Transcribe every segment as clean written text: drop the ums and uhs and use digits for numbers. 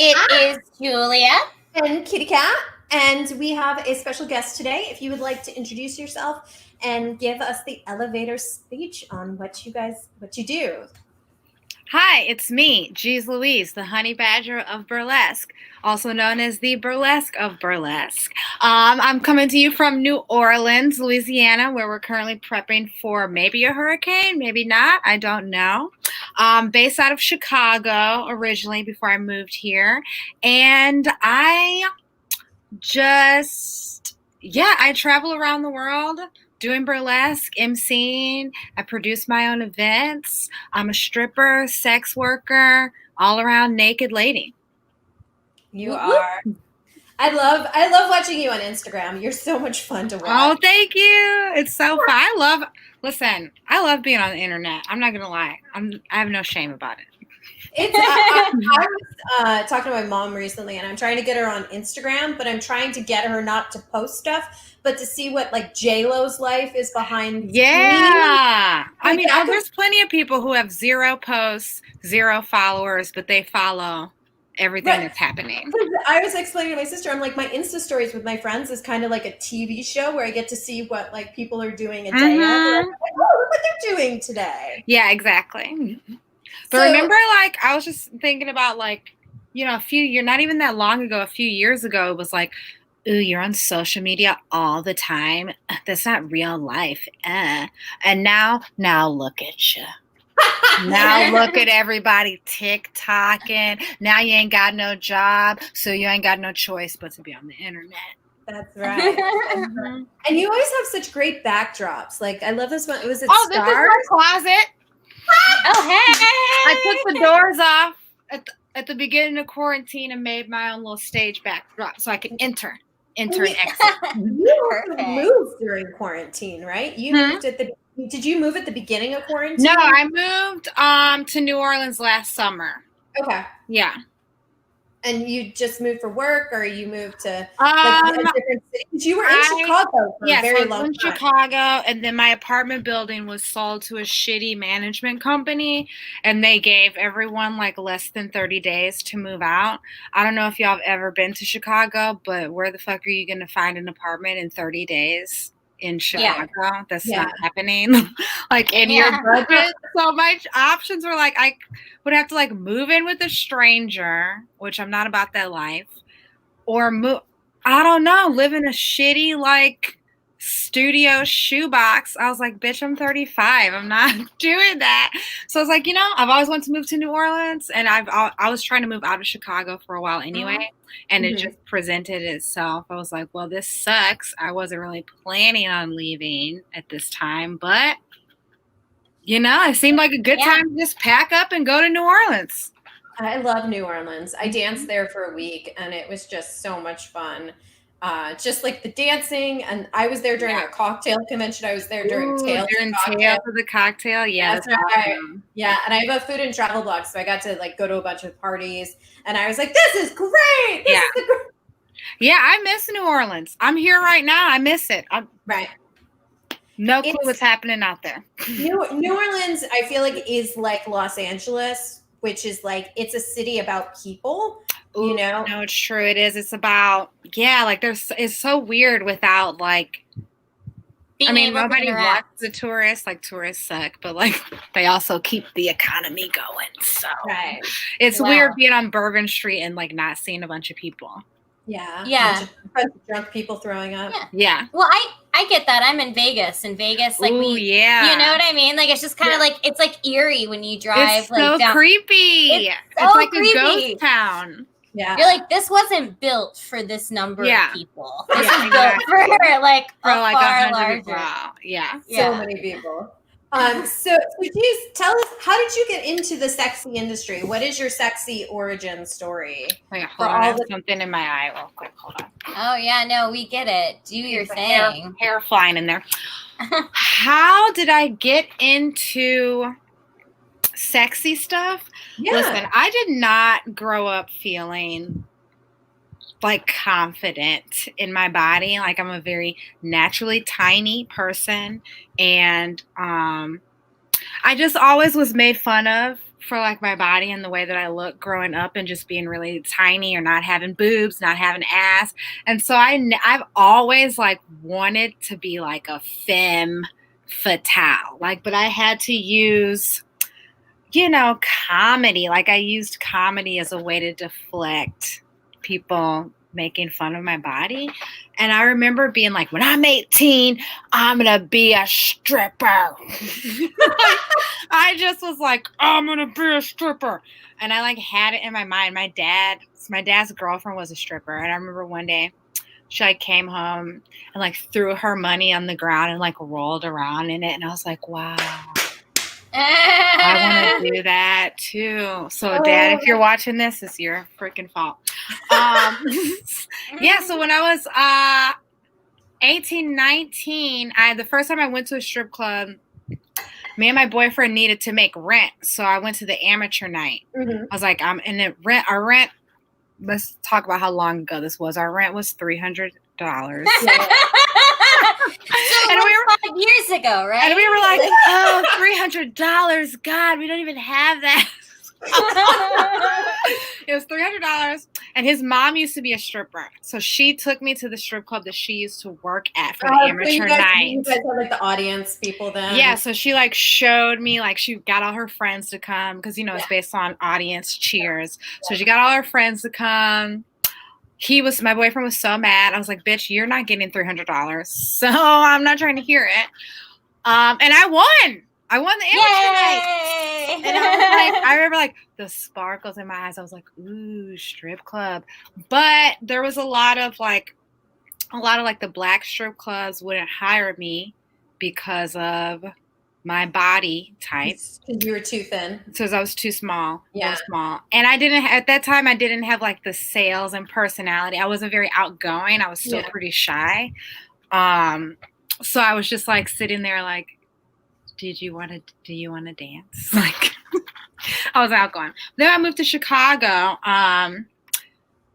It is Julia. And Kitty Cat. And we have a special guest today. If you would like to introduce yourself and give us the elevator speech on what you do. Hi, it's me, Loueez, the honey badger of burlesque, also known as the burlesque of burlesque. I'm coming to you from New Orleans, Louisiana, where we're currently prepping for maybe a hurricane, maybe not, I don't know. Based out of Chicago originally before I moved here. And I travel around the world doing burlesque, emceeing. I produce my own events. I'm a stripper, sex worker, all around naked lady. You are. I love watching you on Instagram. You're so much fun to watch. Oh, thank you. It's so fun. I love being on the internet. I'm not gonna lie. I have no shame about it. I was talking to my mom recently, and I'm trying to get her on Instagram, but I'm trying to get her not to post stuff, but to see what like J-Lo's life is behind. Yeah. I mean, there's plenty of people who have 0 posts, 0 followers, but they follow everything that's happening. I was explaining to my sister, I'm like, my Insta stories with my friends is kind of like a TV show where I get to see what like people are doing a day of. Like, oh, look what they're doing today. Yeah, exactly. But remember, like, I was just thinking about, like, you know, not even that long ago, a few years ago, it was like, ooh, you're on social media all the time. That's not real life. And now look at you. Now look at everybody TikToking. Now you ain't got no job, so you ain't got no choice but to be on the internet. That's right. And you always have such great backdrops. Like, I love this one. This is my closet. Oh, hey! I took the doors off at the beginning of quarantine and made my own little stage backdrop so I could enter and exit. You moved during quarantine, right? You moved did you move at the beginning of quarantine? No, I moved to New Orleans last summer. Okay. Yeah. And you just moved for work, or you moved to a different city? You were in Chicago for a very long time. Yes, I was in Chicago, and then my apartment building was sold to a shitty management company, and they gave everyone like less than 30 days to move out. I don't know if y'all have ever been to Chicago, but where the fuck are you going to find an apartment in 30 days? In Chicago, that's not happening. Like in your budget. So my options were like I would have to like move in with a stranger, which I'm not about that life, or I don't know, live in a shitty like studio shoebox. I was like, bitch, I'm 35. I'm not doing that. So I was like, you know, I've always wanted to move to New Orleans, and I was trying to move out of Chicago for a while anyway, and it just presented itself. I was like, well, this sucks. I wasn't really planning on leaving at this time, but you know, it seemed like a good time to just pack up and go to New Orleans. I love New Orleans. I danced there for a week, and it was just so much fun. Just like the dancing, and I was there during a cocktail convention. I was there during Tales of the Cocktail. Yeah, that's right. Awesome. Yeah, and I have a food and travel blog, so I got to like go to a bunch of parties, and I was like, "This is great! Yeah, I miss New Orleans. I'm here right now. I miss it. No clue what's happening out there. New Orleans, I feel like, is like Los Angeles, which is like it's a city about people. You know? No, it's true. It is. It's about like it's so weird without like nobody wants the tourists. Like tourists suck, but like they also keep the economy going. So it's weird being on Bourbon Street and like not seeing a bunch of people. Yeah. A bunch of drunk people throwing up. Yeah. Well, I get that. I'm in Vegas. In Vegas, like you know what I mean? Like it's just kind of like it's like eerie when you drive. It's so creepy. It's like a ghost town. Yeah. You're like, this wasn't built for this number of people. This is built for like a far larger. So many people. So please tell us, how did you get into the sexy industry? What is your sexy origin story? Hold on, I have something in my eye real quick. Hold on. Oh yeah, no, we get it. Do your thing. Hair flying in there. How did I get into sexy stuff? Listen, I did not grow up feeling like confident in my body. Like I'm a very naturally tiny person, and I just always was made fun of for like my body and the way that I look growing up and just being really tiny or not having boobs, not having ass. And so I've always like wanted to be like a femme fatale, like, but I had to use, comedy. Like I used comedy as a way to deflect people making fun of my body. And I remember being like, when I'm 18, I'm going to be a stripper. I just was like, I'm going to be a stripper. And I like had it in my mind. My dad's girlfriend was a stripper. And I remember one day she like came home and like threw her money on the ground and like rolled around in it. And I was like, wow. I want to do that too. So, Dad, if you're watching this, it's your freaking fault. Yeah. So when I was 18, 19, the first time I went to a strip club, me and my boyfriend needed to make rent, so I went to the amateur night. I was like, our rent. Let's talk about how long ago this was. Our rent was $300. So and we were 5 years ago, right? And we were like, oh, $300. God, we don't even have that. It was $300. And his mom used to be a stripper. So she took me to the strip club that she used to work at for the amateur night. You guys had like the audience people then. Yeah, so she like showed me, like she got all her friends to come because, it's based on audience cheers. So she got all her friends to come. My boyfriend was so mad. I was like, bitch, you're not getting $300. So I'm not trying to hear it. And I won. I won the amateur night. And I remember like the sparkles in my eyes. I was like, ooh, strip club. But there was a lot of the black strip clubs wouldn't hire me because of my body type. Because you were too thin. Because I was too small. Yeah. Small. And at that time, I didn't have like the sales and personality. I wasn't very outgoing. I was still pretty shy. So I was just like sitting there like, do you want to dance? Like, I was outgoing. Then I moved to Chicago. I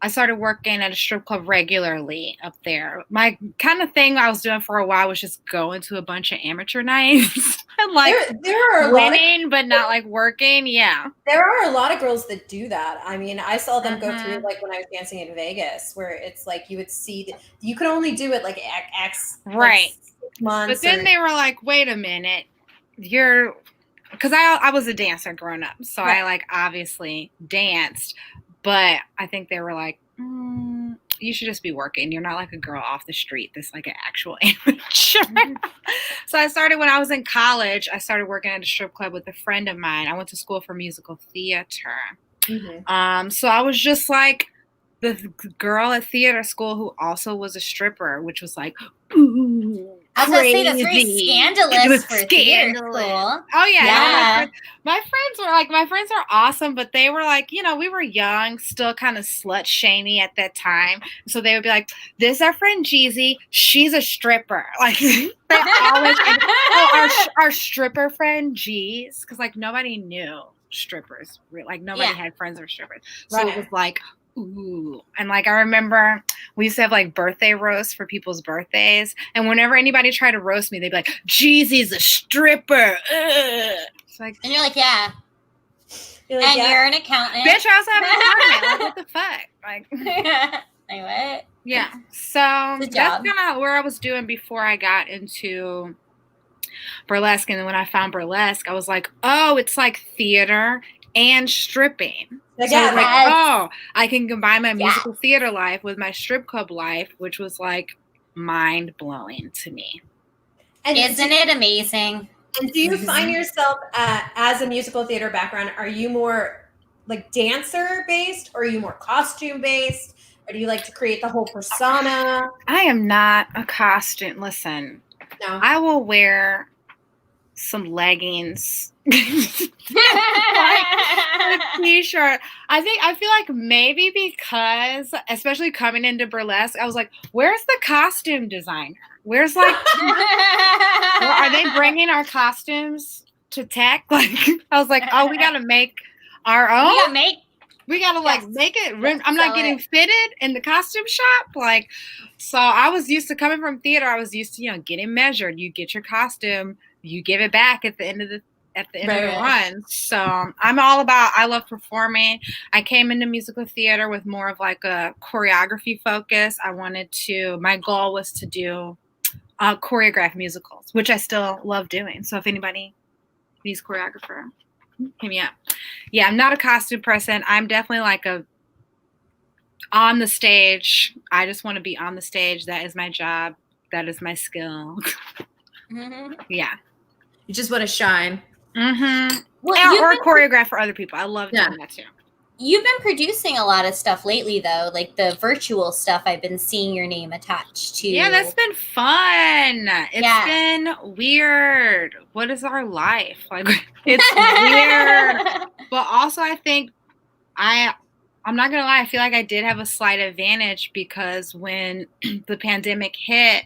started working at a strip club regularly up there. My kind of thing I was doing for a while was just going to a bunch of amateur nights and like there are winning, but not like working. Yeah. There are a lot of girls that do that. I mean, I saw them go through like when I was dancing in Vegas, where it's like you would see you could only do it like X right. Like 6 months. But then they were like, wait a minute, because I was a dancer growing up, so I like obviously danced. But I think they were like, you should just be working. You're not like a girl off the street that's like an actual amateur. So I started when I was in college. I started working at a strip club with a friend of mine. I went to school for musical theater. So I was just like the girl at theater school who also was a stripper, which was like, ooh. I was going to say that's very scandalous for theater school. Oh, yeah. My friends are awesome, but they were like, we were young, still kind of slut-shamey at that time. So they would be like, this is our friend Jeezy. She's a stripper. Like, they always, our stripper friend Jeez, because, like, nobody knew strippers. Like, nobody had friends or strippers. So it was like, ooh. And like I remember we used to have like birthday roasts for people's birthdays, and whenever anybody tried to roast me, they'd be like, Jeezy's a stripper. It's like, and you're like, yeah. You're like, and you're an accountant. Bitch, I also have an apartment. Like, what the fuck? Like, what? Yeah. So that's kind of where I was doing before I got into burlesque. And then when I found burlesque, I was like, oh, it's like theater and stripping. So I can combine my musical theater life with my strip club life, which was like mind blowing to me. And isn't it amazing? And do you find yourself as a musical theater background, are you more like dancer based, or are you more costume based, or do you like to create the whole persona? I am not a costume. Listen, no, I will wear some leggings. Like a t-shirt. I feel like maybe because, especially coming into burlesque, I was like, where's the costume designer? Where's like, are they bringing our costumes to tech? Like, I was like, oh, we gotta make our own. We gotta like make it. I'm not getting fitted in the costume shop. Like, so I was used to coming from theater. I was used to, getting measured. You get your costume, you give it back at the end of at the end of the run. So I love performing. I came into musical theater with more of like a choreography focus. My goal was to do choreograph musicals, which I still love doing. So if anybody needs choreographer, hit me up. Yeah, I'm not a costume person. I'm definitely like on the stage. I just want to be on the stage. That is my job. That is my skill. Yeah. You just want to shine. Well, or choreograph for other people. I love doing that too. You've been producing a lot of stuff lately, though, like the virtual stuff. I've been seeing your name attached to. Yeah, that's been fun. It's been weird. What is our life? Like, it's weird. But also, I think I'm not gonna lie. I feel like I did have a slight advantage because when the pandemic hit,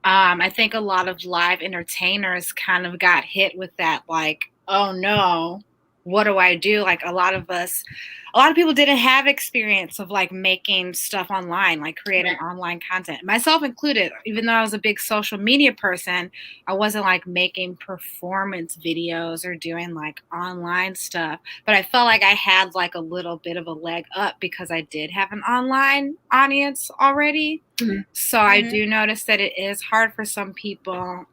I think a lot of live entertainers kind of got hit with that, like, oh no, what do I do? Like a lot of people didn't have experience of like making stuff online, like creating online content, myself included. Even though I was a big social media person, I wasn't like making performance videos or doing like online stuff. But I felt like I had like a little bit of a leg up because I did have an online audience already. So I do notice that it is hard for some people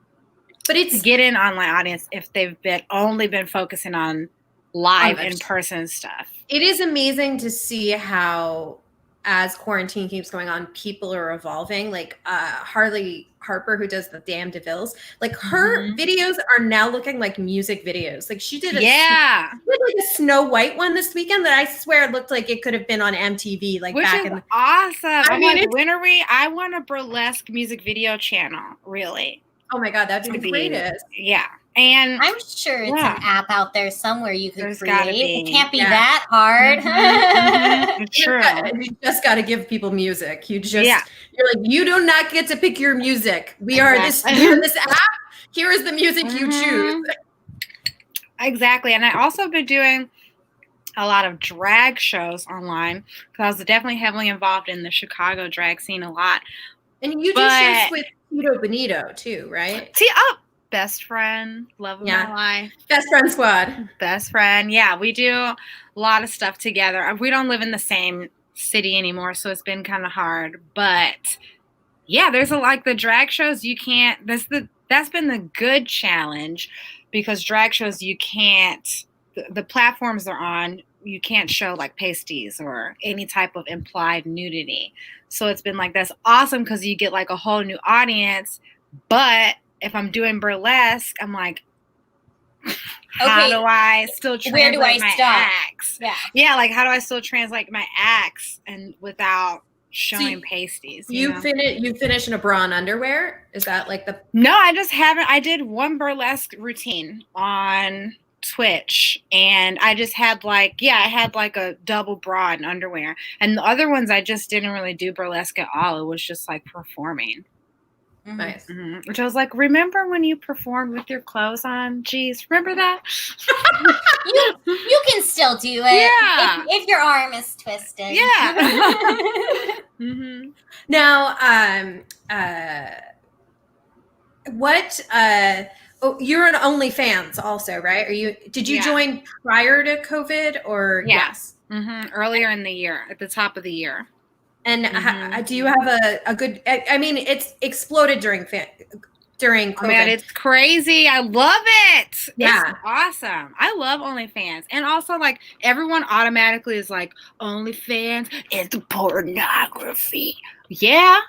to get an online audience if they've only been focusing on live in-person stuff. It is amazing to see how, as quarantine keeps going on, people are evolving. Like Harley Harper, who does the damn DeMilles, like her videos are now looking like music videos. Like she did like a Snow White one this weekend that I swear looked like it could have been on MTV. Like which back is in awesome. I mean, when are we? I want a burlesque music video channel. Really? Oh my god, that'd be the greatest. Yeah. And I'm sure it's an app out there somewhere you could create. It can't be Yeah. that hard. True. You just got to give people music. You're like, you do not get to pick your music. We're this app. Here is the music you choose. Exactly. And I also been doing a lot of drag shows online because I was definitely heavily involved in the Chicago drag scene a lot. And you do shows with Tito Benito too, right? Best friend, love of my life. Best friend squad. Best friend. Yeah, we do a lot of stuff together. We don't live in the same city anymore, so it's been kind of hard. But yeah, there's the drag shows you can't. That's been the good challenge because drag shows you can't. The platforms they're on, you can't show like pasties or any type of implied nudity. So it's been like that's awesome because you get like a whole new audience, but if I'm doing burlesque, I'm like, how do I still translate my acts? Yeah, like how do I still translate my acts and without showing pasties? You finish in a bra and underwear? Is that like the? No, I just haven't. I did one burlesque routine on Twitch, and I just had I had like a double bra and underwear, and the other ones I just didn't really do burlesque at all. It was just like performing. Nice. Which I was like, remember when you performed with your clothes on? Jeez, remember that? you can still do it. If your arm is twisted. Yeah. Now, you're on OnlyFans also, right? Did you join prior to COVID or yes? Earlier in the year, at the top of the year. And do you have a good? I mean, it's exploded during COVID. Oh man, it's crazy. I love it. Yeah, it's awesome. I love OnlyFans, and also like everyone automatically is like OnlyFans is the pornography. Yeah,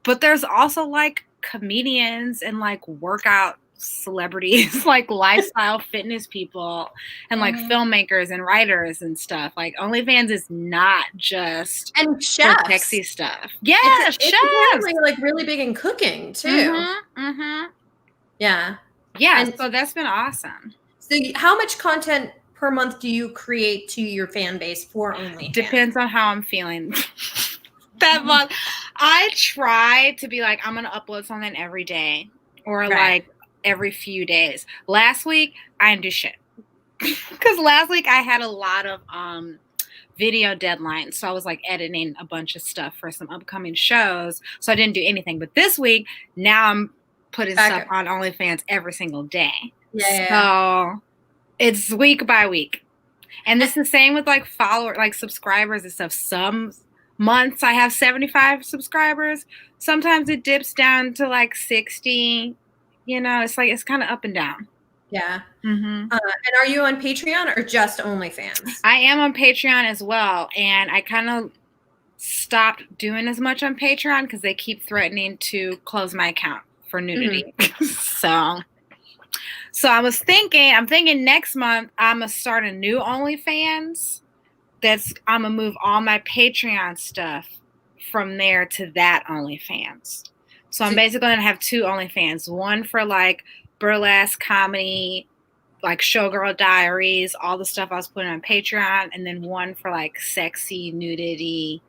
but there's also like comedians and like workout celebrities, like lifestyle fitness people and like filmmakers and writers and stuff. Like OnlyFans is not just and chefs. Sexy stuff. Yeah, it's apparently like really big in cooking too. Yeah. And so that's been awesome. So how much content per month do you create to your fan base for OnlyFans? Depends on how I'm feeling that month. I try to be like, I'm gonna upload something every day or like every few days. Last week I didn't do shit because last week I had a lot of video deadlines, so I was like editing a bunch of stuff for some upcoming shows, so I didn't do anything. But this week now I'm putting stuff on OnlyFans every single day. So It's week by week. And it's the same with like subscribers and stuff. Some months I have 75 subscribers. Sometimes it dips down to like 60. You know, it's like, it's kind of up and down. Yeah. Mm-hmm. And are you on Patreon or just OnlyFans? I am on Patreon as well. And I kind of stopped doing as much on Patreon because they keep threatening to close my account for nudity. Mm-hmm. So I'm thinking next month I'm going to start a new OnlyFans. I'm going to move all my Patreon stuff from there to that OnlyFans. So I'm basically going to have 2 OnlyFans. One for like burlesque comedy, like Showgirl Diaries, all the stuff I was putting on Patreon. And then one for like sexy nudity,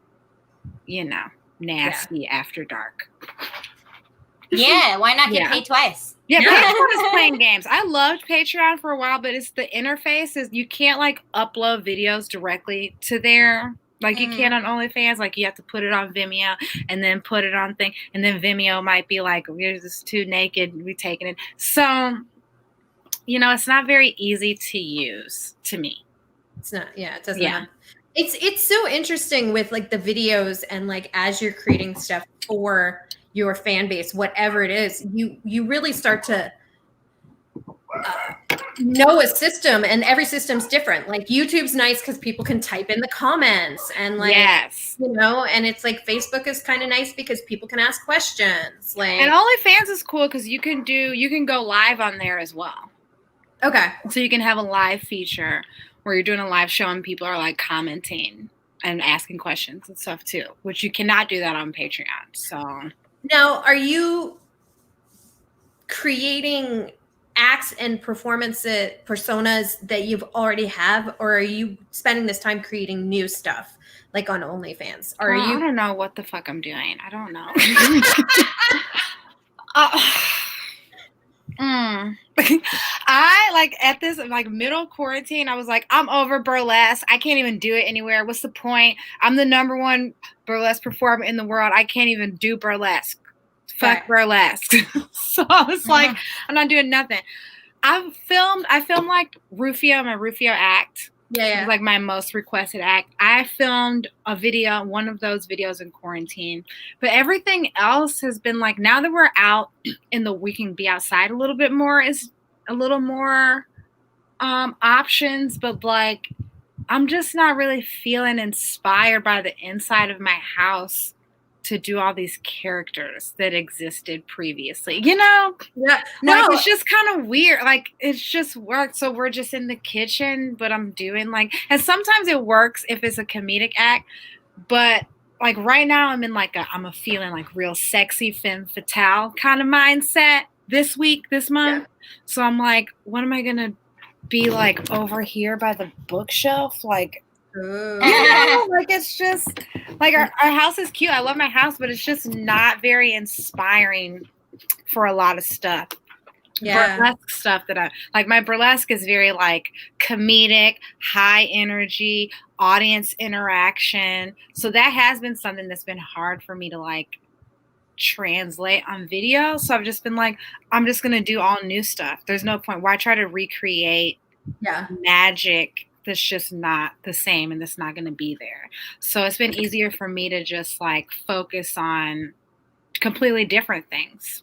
you know, nasty after dark. Yeah, why not get paid twice? Yeah, Patreon is playing games. I loved Patreon for a while, but it's the interface is you can't like upload videos directly to there like you can on OnlyFans. Like you have to put it on Vimeo and then put it on thing, and then Vimeo might be like, we're just too naked, we taking it. So, you know, it's not very easy to use to me. It's not. Yeah, it doesn't. Yeah. It's so interesting with like the videos and like as you're creating stuff for your fan base, whatever it is, you really start to know a system, and every system's different. Like YouTube's nice because people can type in the comments and like, you know, and it's like Facebook is kind of nice because people can ask questions. Like, and OnlyFans is cool because you can go live on there as well. Okay. So you can have a live feature where you're doing a live show and people are like commenting and asking questions and stuff too, which you cannot do that on Patreon. So now, are you creating acts and personas that you've already have, or are you spending this time creating new stuff like on OnlyFans? Or I don't know what the fuck I'm doing. I don't know. I like at this like middle quarantine, I was like, I'm over burlesque. I can't even do it anywhere. What's the point? I'm the #1 burlesque performer in the world. I can't even do burlesque. Fuck burlesque. So I was like, I'm not doing nothing. I filmed like Rufio, my Rufio act. Yeah. It was like my most requested act. I filmed a video, one of those videos in quarantine. But everything else has been like, now that we're out we can be outside a little bit more, is a little more options. But like, I'm just not really feeling inspired by the inside of my house to do all these characters that existed previously, you know? Yeah. No, like, it's just kind of weird. Like, it's just work. So we're just in the kitchen, but I'm doing like, and sometimes it works if it's a comedic act, but like right now I'm in like I'm feeling like real sexy femme fatale kind of mindset this month. Yeah. So I'm like, what am I going to be like over here by the bookshelf? Like, you know, like it's just like our house is cute. I love my house, but it's just not very inspiring for a lot of stuff. Yeah. Burlesque stuff that I like. My burlesque is very like comedic, high energy, audience interaction. So that has been something that's been hard for me to like translate on video. So I've just been like, I'm just going to do all new stuff. There's no point. Why try to recreate magic that's just not the same and that's not going to be there. So it's been easier for me to just like focus on completely different things.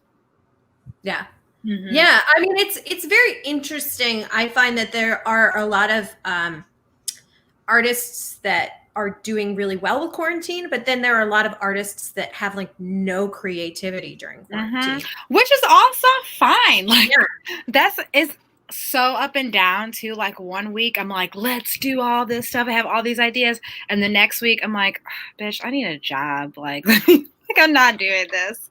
Yeah. Mm-hmm. Yeah. I mean, it's very interesting. I find that there are a lot of artists that are doing really well with quarantine, but then there are a lot of artists that have like no creativity during quarantine, which is also fine. Like it's so up and down too. Like one week I'm like, let's do all this stuff. I have all these ideas. And the next week I'm like, bitch, I need a job. Like I'm not doing this.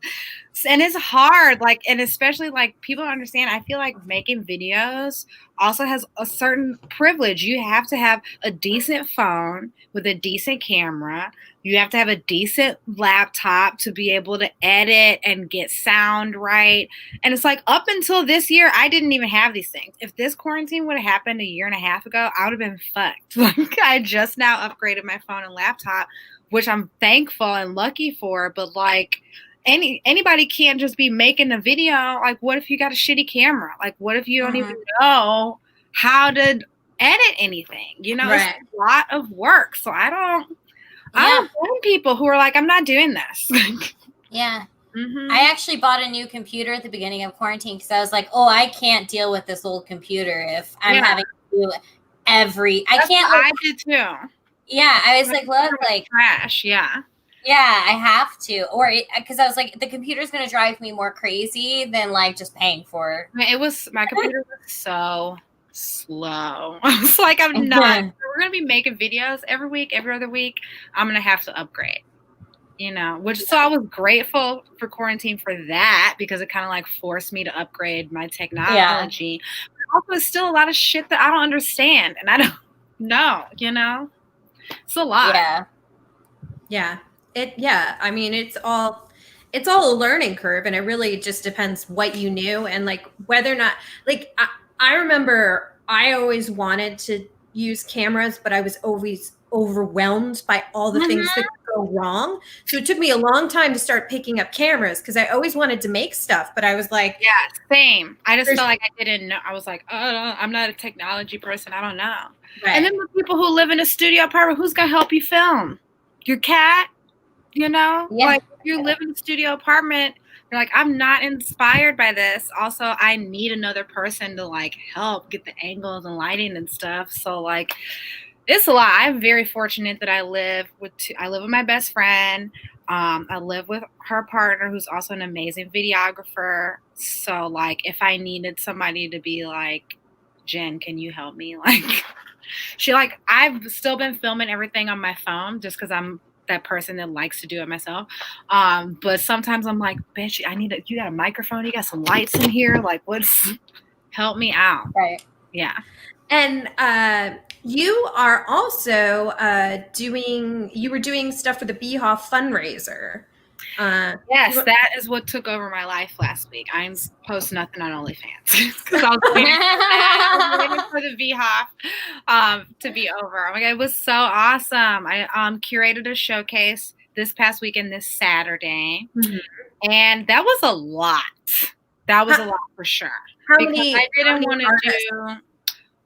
And it's hard. Like, and especially like people don't understand. I feel like making videos also has a certain privilege. You have to have a decent phone with a decent camera. You have to have a decent laptop to be able to edit and get sound right. And it's like up until this year, I didn't even have these things. If this quarantine would have happened a year and a half ago, I would have been fucked. Like I just now upgraded my phone and laptop, which I'm thankful and lucky for. But like anybody can't just be making a video. Like what if you got a shitty camera? Like what if you don't even know how to edit anything. You know, it's a lot of work. So I don't blame people who are like, I'm not doing this. Yeah. I actually bought a new computer at the beginning of quarantine because I was like, oh, I can't deal with this old computer if I'm having to do I did too. Yeah, I was like, look, like trash. Yeah, I have to, or because I was like, the computer's gonna drive me more crazy than like just paying for it. My computer was so slow. I was like, I'm not. We're gonna be making videos every week, every other week. I'm gonna have to upgrade. You know, so I was grateful for quarantine for that because it kind of like forced me to upgrade my technology. But also, it's still a lot of shit that I don't understand and I don't know, you know? It's a lot. Yeah. I mean, it's all a learning curve, and it really just depends what you knew and like whether or not, like, I remember I always wanted to use cameras, but I was always overwhelmed by all the things that could go wrong. So it took me a long time to start picking up cameras because I always wanted to make stuff, but I was like, yeah, same. I just felt like I didn't know. I was like, oh, I'm not a technology person. I don't know. And then the people who live in a studio apartment, who's gonna help you film? Your cat, you know? Like if you live in a studio apartment, you're like, I'm not inspired by this. Also, I need another person to like help get the angles and lighting and stuff. So like, it's a lot. I'm very fortunate that I live with my best friend. I live with her partner, who's also an amazing videographer. So like, if I needed somebody to be like, Jen, can you help me? Like, I've still been filming everything on my phone just because I'm that person that likes to do it myself. But sometimes I'm like, bitch, you got a microphone, you got some lights in here. Like, help me out. Right. Yeah. And you are also you were doing stuff for the Beehoff fundraiser. Yes, that is what took over my life last week. I'm post nothing on OnlyFans because I was waiting for the Beehoff to be over. Oh my God, it was so awesome. I curated a showcase this past weekend, this Saturday, and that was a lot. That was a lot for sure. How many? I didn't want to do.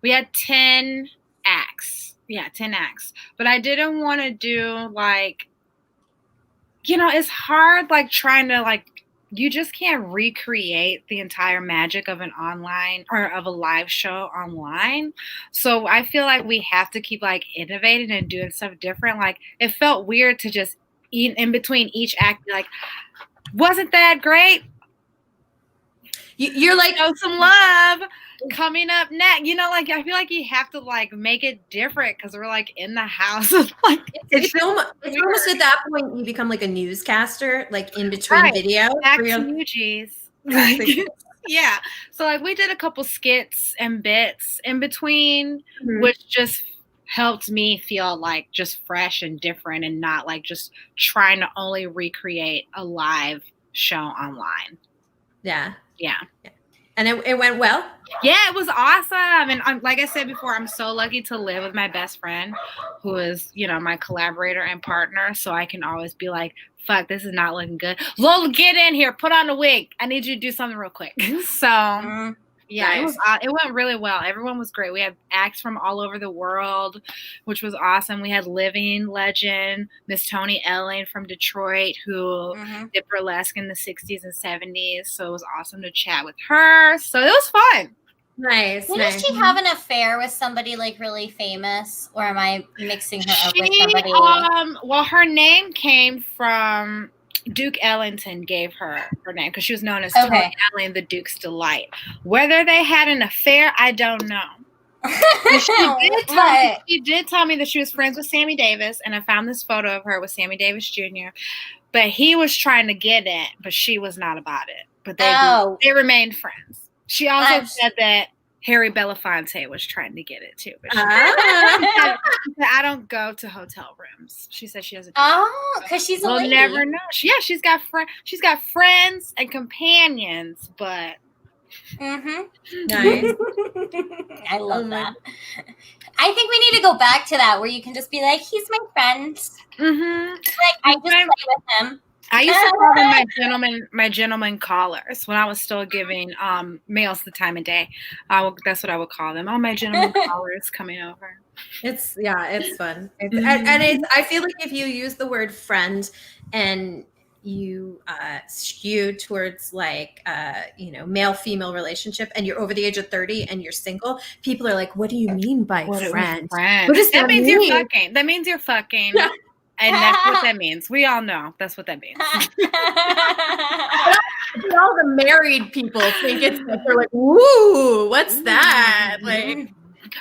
We had 10 acts. Yeah, 10 acts. But I didn't want to do like, you know, it's hard like trying to like, you just can't recreate the entire magic of an online or of a live show online. So I feel like we have to keep like innovating and doing stuff different. Like it felt weird to just eat in between each act, be like, wasn't that great? You're like, oh, some love coming up next. You know, like I feel like you have to like make it different because we're like in the house. Like it's almost at that point you become like a newscaster, like in between videos. Yeah. So like we did a couple skits and bits in between, which just helped me feel like just fresh and different and not like just trying to only recreate a live show online. Yeah. Yeah. And it went well? Yeah, it was awesome. And like I said before, I'm so lucky to live with my best friend who is, you know, my collaborator and partner. So I can always be like, fuck, this is not looking good. Lola, get in here. Put on a wig. I need you to do something real quick. So yeah, nice. It went really well. Everyone was great. We had acts from all over the world, which was awesome. We had living legend, Miss Toni Elling from Detroit, who did burlesque in the 60s and 70s. So it was awesome to chat with her. So it was fun. Nice. Didn't she have an affair with somebody like really famous? Or am I mixing her up with somebody? Well, her name came from Duke Ellington gave her name because she was known as Toni Elling, the Duke's Delight. Whether they had an affair, I don't know. She did tell me that she was friends with Sammy Davis, and I found this photo of her with Sammy Davis Jr. But he was trying to get it, but she was not about it. But they remained friends. She also said that Harry Belafonte was trying to get it too. But she said, I don't go to hotel rooms. She said she doesn't. Because she's a lady. We'll never know. She's got friends and companions, but. Nice. I love that. I think we need to go back to that where you can just be like, he's my friend. Like I just play with him. I used to call them my gentleman callers when I was still giving males the time of day. That's what I would call them. Oh, my gentleman callers coming over. It's fun. And I feel like if you use the word friend and you skew towards like male-female relationship and you're over the age of 30 and you're single, people are like, what do you mean by friend? What does that mean? You're fucking. That means you're fucking. And that's what that means. We all know that's what that means. All the married people think it's like, they're like, woo, what's that? Like,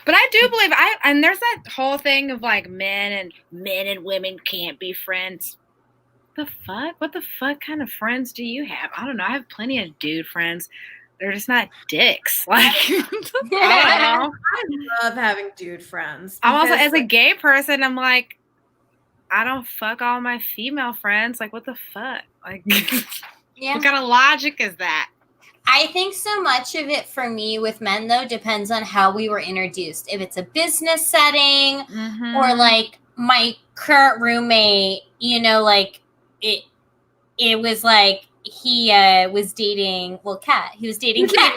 but I do believe and there's that whole thing of like men and women can't be friends. The fuck? What the fuck kind of friends do you have? I don't know. I have plenty of dude friends. They're just not dicks. Like, I don't know. I love having dude friends. I'm also, as a gay person, I'm like, I don't fuck all my female friends. Like, what the fuck? Like, what kind of logic is that? I think so much of it for me with men, though, depends on how we were introduced. If it's a business setting or like my current roommate, like it was like he was dating, Kat. He was dating Kat.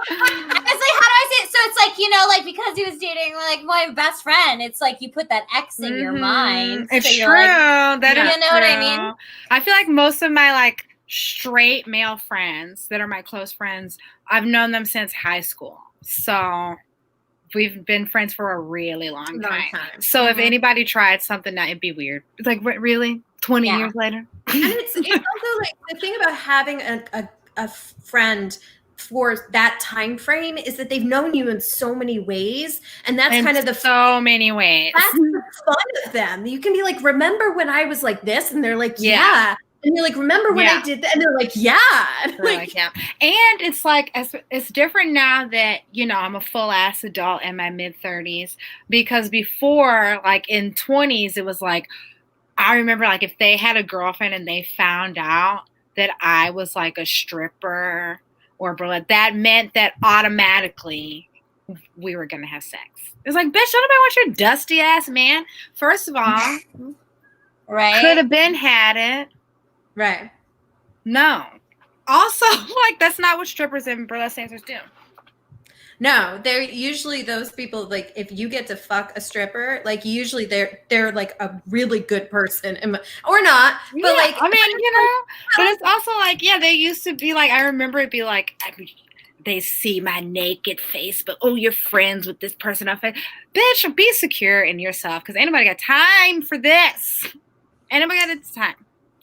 It's like, how do I say it? So it's like, like because he was dating like my best friend, it's like you put that X in your mind. It's so true. Like, that is you know true. what I mean? I feel like most of my like straight male friends that are my close friends, I've known them since high school. So we've been friends for a really long time. So if anybody tried something, that it'd be weird. It's like, what, really? 20 years later? And it's also like the thing about having a friend for that time frame is that they've known you in so many ways, and that's kind of so many ways. That's the fun of them. You can be like, remember when I was like this, and they're like, yeah. And you're like, remember when I did that, and they're like, yeah. Like, yeah. And it's like it's different now that I'm a full ass adult in my mid 30s, because before, like in 20s, it was like, I remember like if they had a girlfriend and they found out that I was like a stripper or burlesque, that meant that automatically we were gonna have sex. It's like, bitch, don't nobody want your dusty ass man. First of all, right? Could have been had it. Right. No. Also, like that's not what strippers and burlesque dancers do. No, they're usually those people, like if you get to fuck a stripper, like usually they're like a really good person or not. But like, I mean, but it's also like, they used to be like, I remember it'd be like, they see my naked face, but you're friends with this person. Bitch, be secure in yourself, because ain't nobody got time for this. Ain't nobody got time.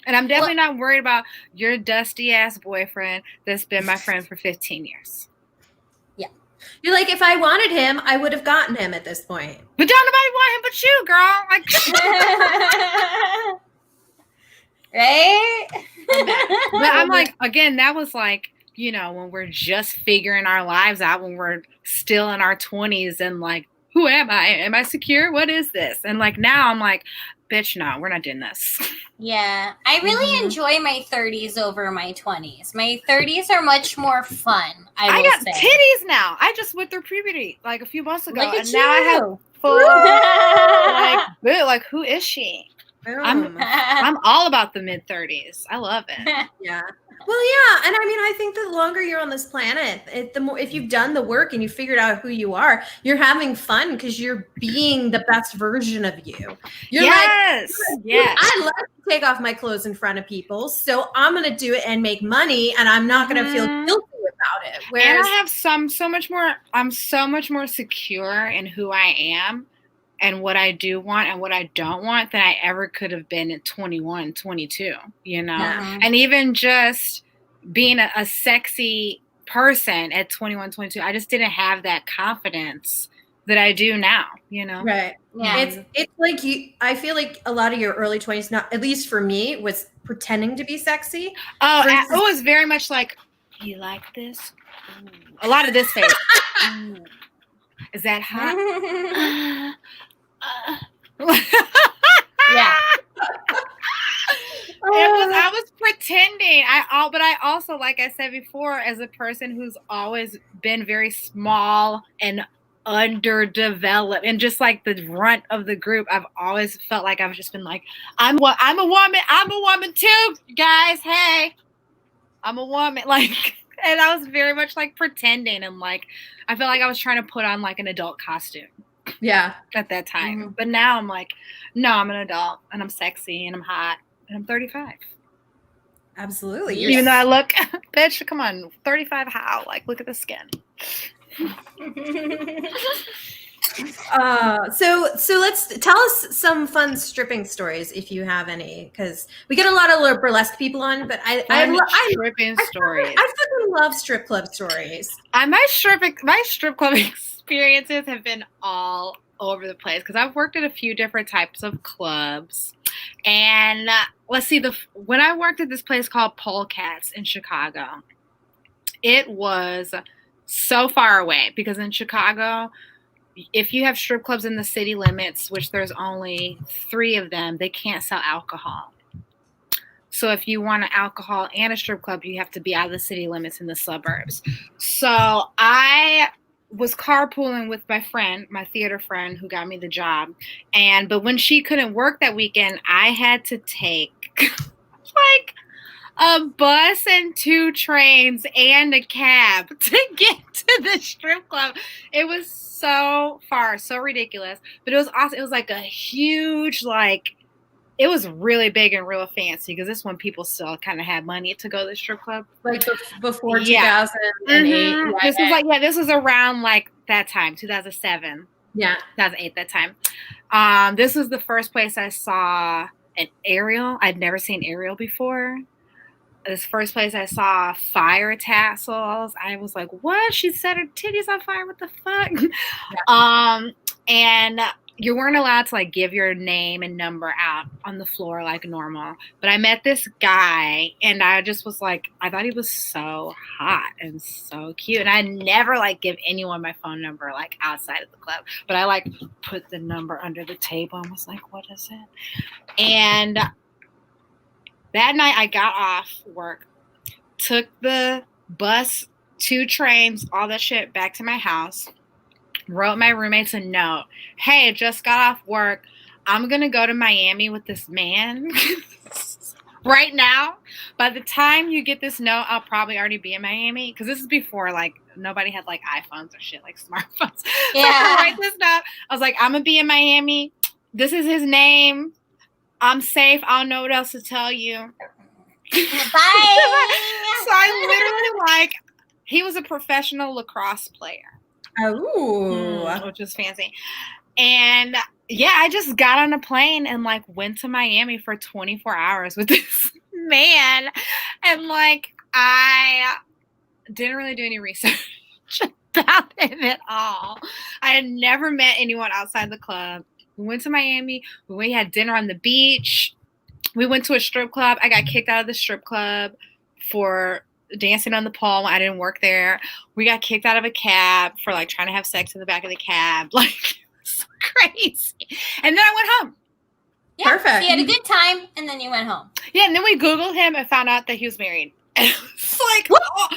And I'm definitely not worried about your dusty ass boyfriend that's been my friend for 15 years. You're like, if I wanted him, I would have gotten him at this point. But don't nobody want him but you, girl. Like, right? But I'm like, again, that was like, when we're just figuring our lives out, when we're still in our 20s and like, who am I? Am I secure? What is this? And like now I'm like, bitch, no, we're not doing this. Yeah, I really enjoy my 30s over my 20s. My 30s are much more fun. I got say. Titties now. I just went through puberty like a few months ago, Look at and you. now I have full like who is she? I'm all about the mid 30s. I love it. Yeah. Well, yeah, and I mean, I think the longer you're on this planet, the more, if you've done the work and you figured out who you are, you're having fun because you're being the best version of you. You're yes. I love to take off my clothes in front of people, so I'm going to do it and make money, and I'm not going to feel guilty about it. Whereas, and I have I'm so much more secure in who I am and what I do want and what I don't want than I ever could have been at 21, 22, Yeah. And even just being a sexy person at 21, 22, I just didn't have that confidence that I do now, Right. Yeah. It's like I feel like a lot of your early 20s, not at least for me, was pretending to be sexy. It was very much like, you like this? Ooh. A lot of this face. Is that hot? Yeah. I was pretending. But I also, like I said before, as a person who's always been very small and underdeveloped and just like the runt of the group. I've always felt like I've just been like, I'm a woman too, guys. Hey, I'm a woman. Like, and I was very much like pretending, and like I felt like I was trying to put on like an adult costume. Yeah. At that time. But now I'm like, no, I'm an adult and I'm sexy and I'm hot and I'm 35. Absolutely. Even though I look, bitch, come on, 35 how? Like, look at the skin. So let's tell us some fun stripping stories if you have any, because we get a lot of burlesque people on, but I stripping stories. I fucking love strip club stories. My strip club experiences have been all over the place because I've worked at a few different types of clubs. And let's see, when I worked at this place called Polecats in Chicago, it was so far away because in Chicago, if you have strip clubs in the city limits, which there's only 3 of them, they can't sell alcohol. So if you want an alcohol and a strip club, you have to be out of the city limits in the suburbs. So I was carpooling with my friend, my theater friend who got me the job. But when she couldn't work that weekend, I had to take like a bus and 2 trains and a cab to get to the strip club. It was so far, so ridiculous. But it was awesome. It was like a huge, like, it was really big and real fancy because this one people still kind of had money to go to the strip club. Like before 2008. This was around like that time, 2007. Yeah. 2008, that time. This was the first place I saw an aerial. I'd never seen aerial before. This first place I saw fire tassels. I was like, what? She set her titties on fire. What the fuck? Yeah. And you weren't allowed to like give your name and number out on the floor like normal. But I met this guy and I just was like, I thought he was so hot and so cute. And I never like give anyone my phone number like outside of the club. But I like put the number under the table and was like, what is it? And that night I got off work, took the bus, 2 trains, all that shit back to my house. Wrote my roommates a note. Hey, just got off work. I'm going to go to Miami with this man right now. By the time you get this note, I'll probably already be in Miami. Because this is before, like, nobody had, like, iPhones or shit, like smartphones. Yeah. So I write this note. I was like, I'm going to be in Miami. This is his name. I'm safe. I don't know what else to tell you. Bye. So I literally, like, he was a professional lacrosse player. Oh, which was fancy. And yeah, I just got on a plane and like went to Miami for 24 hours with this man. And like, I didn't really do any research about him at all. I had never met anyone outside the club. We went to Miami. We had dinner on the beach. We went to a strip club. I got kicked out of the strip club for dancing on the pole. I didn't work there. We got kicked out of a cab for like trying to have sex in the back of the cab. Like, it's crazy. And then I went home. Yeah, perfect. So you had a good time, and then you went home. Yeah, and then we Googled him and found out that he was married. And it's like, oh.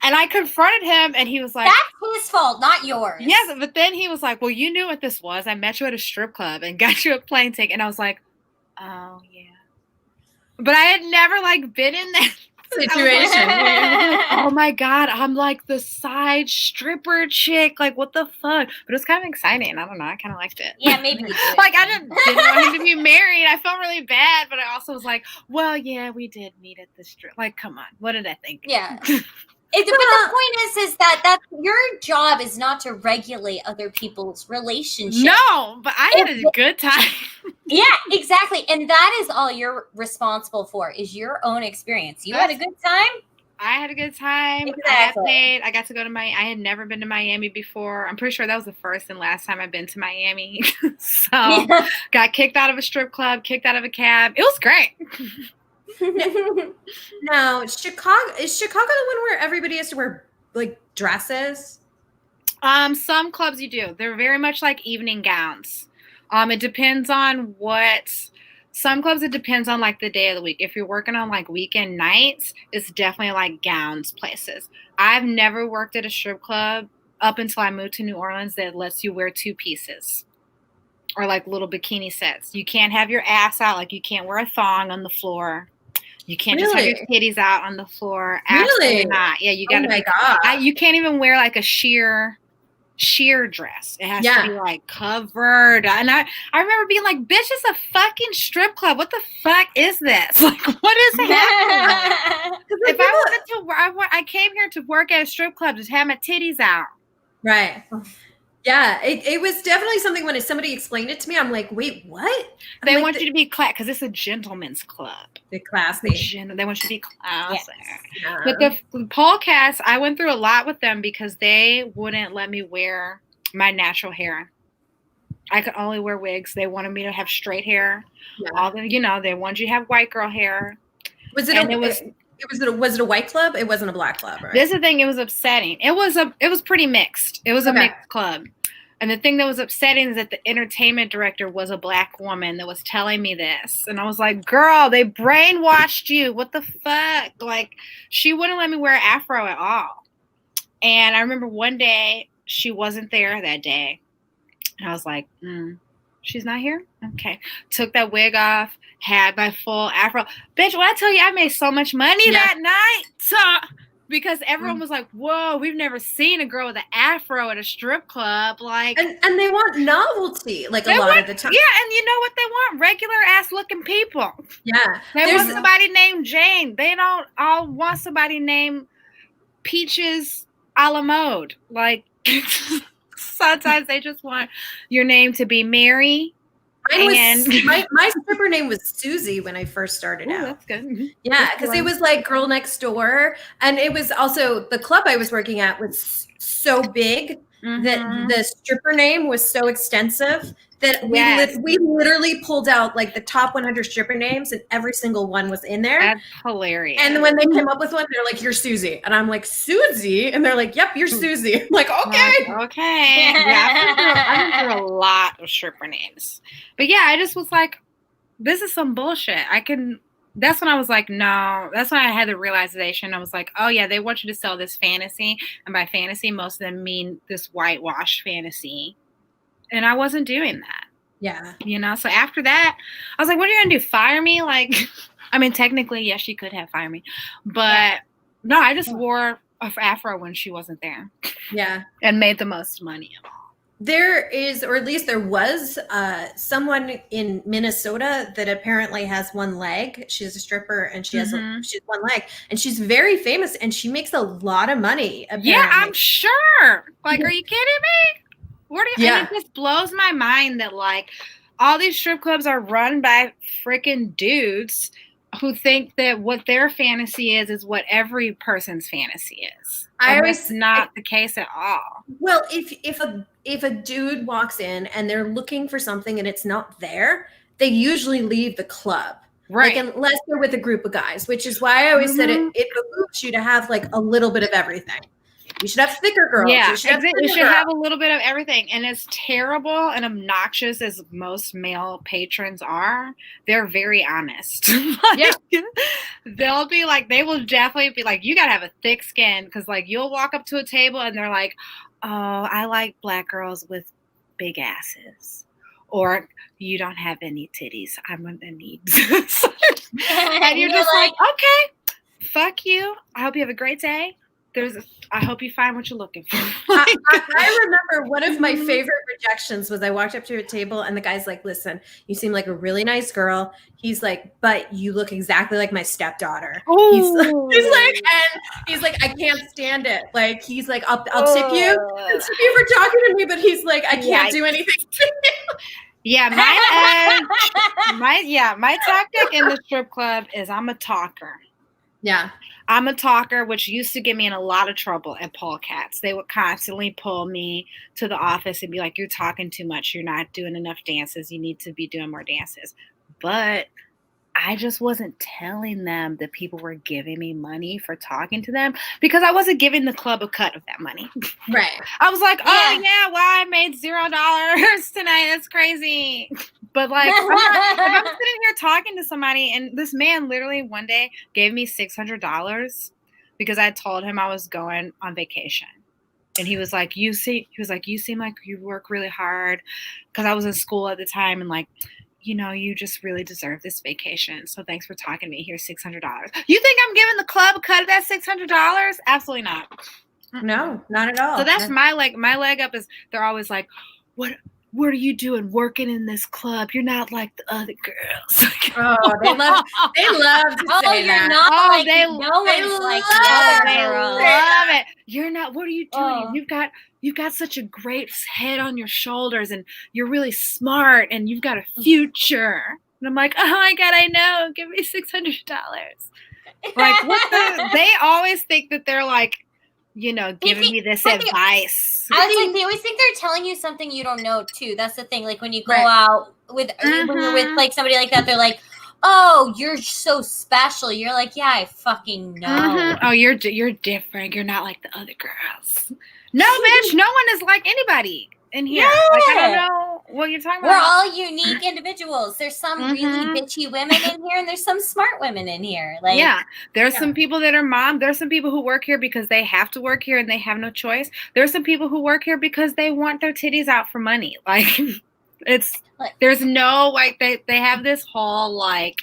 And I confronted him, and he was like, that's his fault, not yours. Yes, but then he was like, well, you knew what this was. I met you at a strip club and got you a plane ticket. And I was like, oh, yeah. But I had never like been in that situation. Oh my God, I'm like the side stripper chick. Like, what the fuck? But it was kind of exciting. I don't know. I kind of liked it. Yeah, maybe. Like, I didn't want him to be married. I felt really bad, but I also was like, well, yeah, we did meet at the strip. Like, come on. What did I think? Yeah. But the point is that your job is not to regulate other people's relationships. No, but I had a good time. Yeah, exactly. And that is all you're responsible for is your own experience. You had a good time? I had a good time. Exactly. I got to go to Miami. I had never been to Miami before. I'm pretty sure that was the first and last time I've been to Miami. So got kicked out of a strip club, kicked out of a cab. It was great. Now, is Chicago the one where everybody has to wear like dresses? Some clubs you do. They're very much like evening gowns. It depends on some clubs it depends on like the day of the week. If you're working on like weekend nights, it's definitely like gowns places. I've never worked at a strip club up until I moved to New Orleans, that lets you wear 2 pieces or like little bikini sets. You can't have your ass out. Like you can't wear a thong on the floor. You can't just have your titties out on the floor. Absolutely not. Yeah, you got to be. You can't even wear like a sheer dress. It has to be like covered. And I remember being like, bitch, it's a fucking strip club. What the fuck is this? Like, what is happening? If I wanted to, I came here to work at a strip club to have my titties out. Right. Yeah, it was definitely something when somebody explained it to me. I'm like, wait, what? They want you to be classy because it's a gentleman's club. They're classy. They want you to be classy. Yes. But the polecats, I went through a lot with them because they wouldn't let me wear my natural hair. I could only wear wigs. They wanted me to have straight hair. Yeah. They wanted you to have white girl hair. Was it a white club? It wasn't a black club, right? This is the thing. It was upsetting. It was pretty mixed. It was a mixed club. And the thing that was upsetting is that the entertainment director was a black woman that was telling me this. And I was like, girl, they brainwashed you. What the fuck? Like, she wouldn't let me wear an afro at all. And I remember one day she wasn't there that day. And I was like, she's not here? Okay. Took that wig off, had my full afro. Bitch, when I tell you I made so much money that night, because everyone was like, whoa, we've never seen a girl with an afro at a strip club. Like, and they want novelty, like a lot of the time. Yeah, and you know what they want? Regular ass looking people. Yeah. They want somebody named Jane. They don't all want somebody named Peaches a la mode. Like, sometimes they just want your name to be Mary. My stripper name was Susie when I first started out. That's good. Yeah, because it was like Girl Next Door. And it was also, the club I was working at was so big that the stripper name was so extensive that we literally pulled out like the top 100 stripper names and every single one was in there. That's hilarious. And when they came up with one, they're like, you're Susie. And I'm like, Susie? And they're like, yep, you're Susie. I'm like, okay. Okay. Yeah, I've been through a lot of stripper names. But yeah, I just was like, this is some bullshit. That's when I was like, no. That's when I had the realization. I was like, oh yeah, they want you to sell this fantasy. And by fantasy, most of them mean this whitewashed fantasy. And I wasn't doing that. Yeah. So after that, I was like, what are you going to do? Fire me? Like, I mean, technically, yes, she could have fired me. But no, I just wore an afro when she wasn't there. Yeah. And made the most money of all. There is, or at least there was, someone in Minnesota that apparently has one leg. She's a stripper and she has she's one leg. And she's very famous and she makes a lot of money. Apparently. Yeah, I'm sure. Like, are you kidding me? And it just blows my mind that like all these strip clubs are run by freaking dudes who think that what their fantasy is what every person's fantasy is. It's not the case at all. Well, if a dude walks in and they're looking for something and it's not there, they usually leave the club. Right. Like unless they're with a group of guys, which is why I always said it behooves you to have like a little bit of everything. You should have thicker girls. Yeah, you should have a little bit of everything. And as terrible and obnoxious as most male patrons are, they're very honest. They'll be like, they will definitely be like, you got to have a thick skin. Because like you'll walk up to a table and they're like, oh, I like black girls with big asses. Or you don't have any titties. I'm going to need. And you're just like, okay, fuck you. I hope you have a great day. I hope you find what you're looking for. I remember one of my favorite rejections was I walked up to a table and the guy's like, listen, you seem like a really nice girl. He's like, but you look exactly like my stepdaughter. He's like, I can't stand it. Like, he's like, I'll tip you. I'll tip you for talking to me, but he's like, I can't do anything to you. Yeah, my tactic in the strip club is I'm a talker. Yeah. I'm a talker, which used to get me in a lot of trouble at polecats. They would constantly pull me to the office and be like, you're talking too much. You're not doing enough dances. You need to be doing more dances. But I just wasn't telling them that people were giving me money for talking to them because I wasn't giving the club a cut of that money. Right. I was like, oh, yeah, well, I made $0 tonight. That's crazy. But like, if I'm sitting here talking to somebody and this man literally one day gave me $600 because I told him I was going on vacation. And he was like, you seem like you work really hard, because I was in school at the time, and like, you know, you just really deserve this vacation. So thanks for talking to me. Here's $600. You think I'm giving the club a cut of that $600? Absolutely not. No, not at all. So that's my leg up is they're always like, what are you doing working in this club? You're not like the other girls. Oh, they love to say you're that. not Oh, like they- no they one's like love the other They girl. love it. You're not. What are you doing? Oh. You've got such a great head on your shoulders, and you're really smart, and you've got a future. And I'm like, oh my god, I know. Give me $600. Like, what the? They always think that they're like, you know, giving me this advice. I was like, they always think they're telling you something you don't know too. That's the thing. Like when you go Right. out with when you're with like somebody like that, they're like, "Oh, you're so special." You're like, "Yeah, I fucking know." Oh, you're different. You're not like the other girls. No, bitch. No one is like anybody in here. Yeah. Like, I don't know what you're talking We're about. all unique individuals. There's some really bitchy women in here, and there's some smart women in here. Like, Yeah, there's some people that are mom. There's some people who work here because they have to work here and they have no choice. There's some people who work here because they want their titties out for money. Like, there's no, like, they have this whole, like,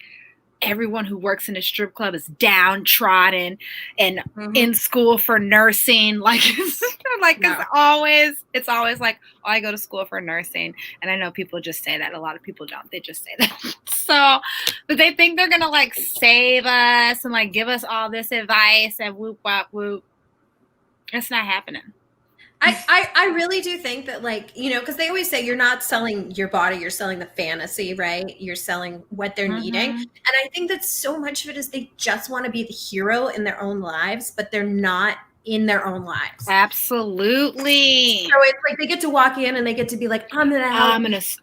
everyone who works in a strip club is downtrodden and in school for nursing. Like, it's always like, oh, I go to school for nursing. And I know people just say that. A lot of people don't. They just say that. So, but they think they're going to like save us and like give us all this advice and whoop, wop, whoop. It's not happening. I really do think that, like, you know, because they always say you're not selling your body, you're selling the fantasy, right? You're selling what they're needing. And I think that so much of it is they just want to be the hero in their own lives, but they're not in their own lives. Absolutely. So it's like they get to walk in and they get to be like, I'm gonna help.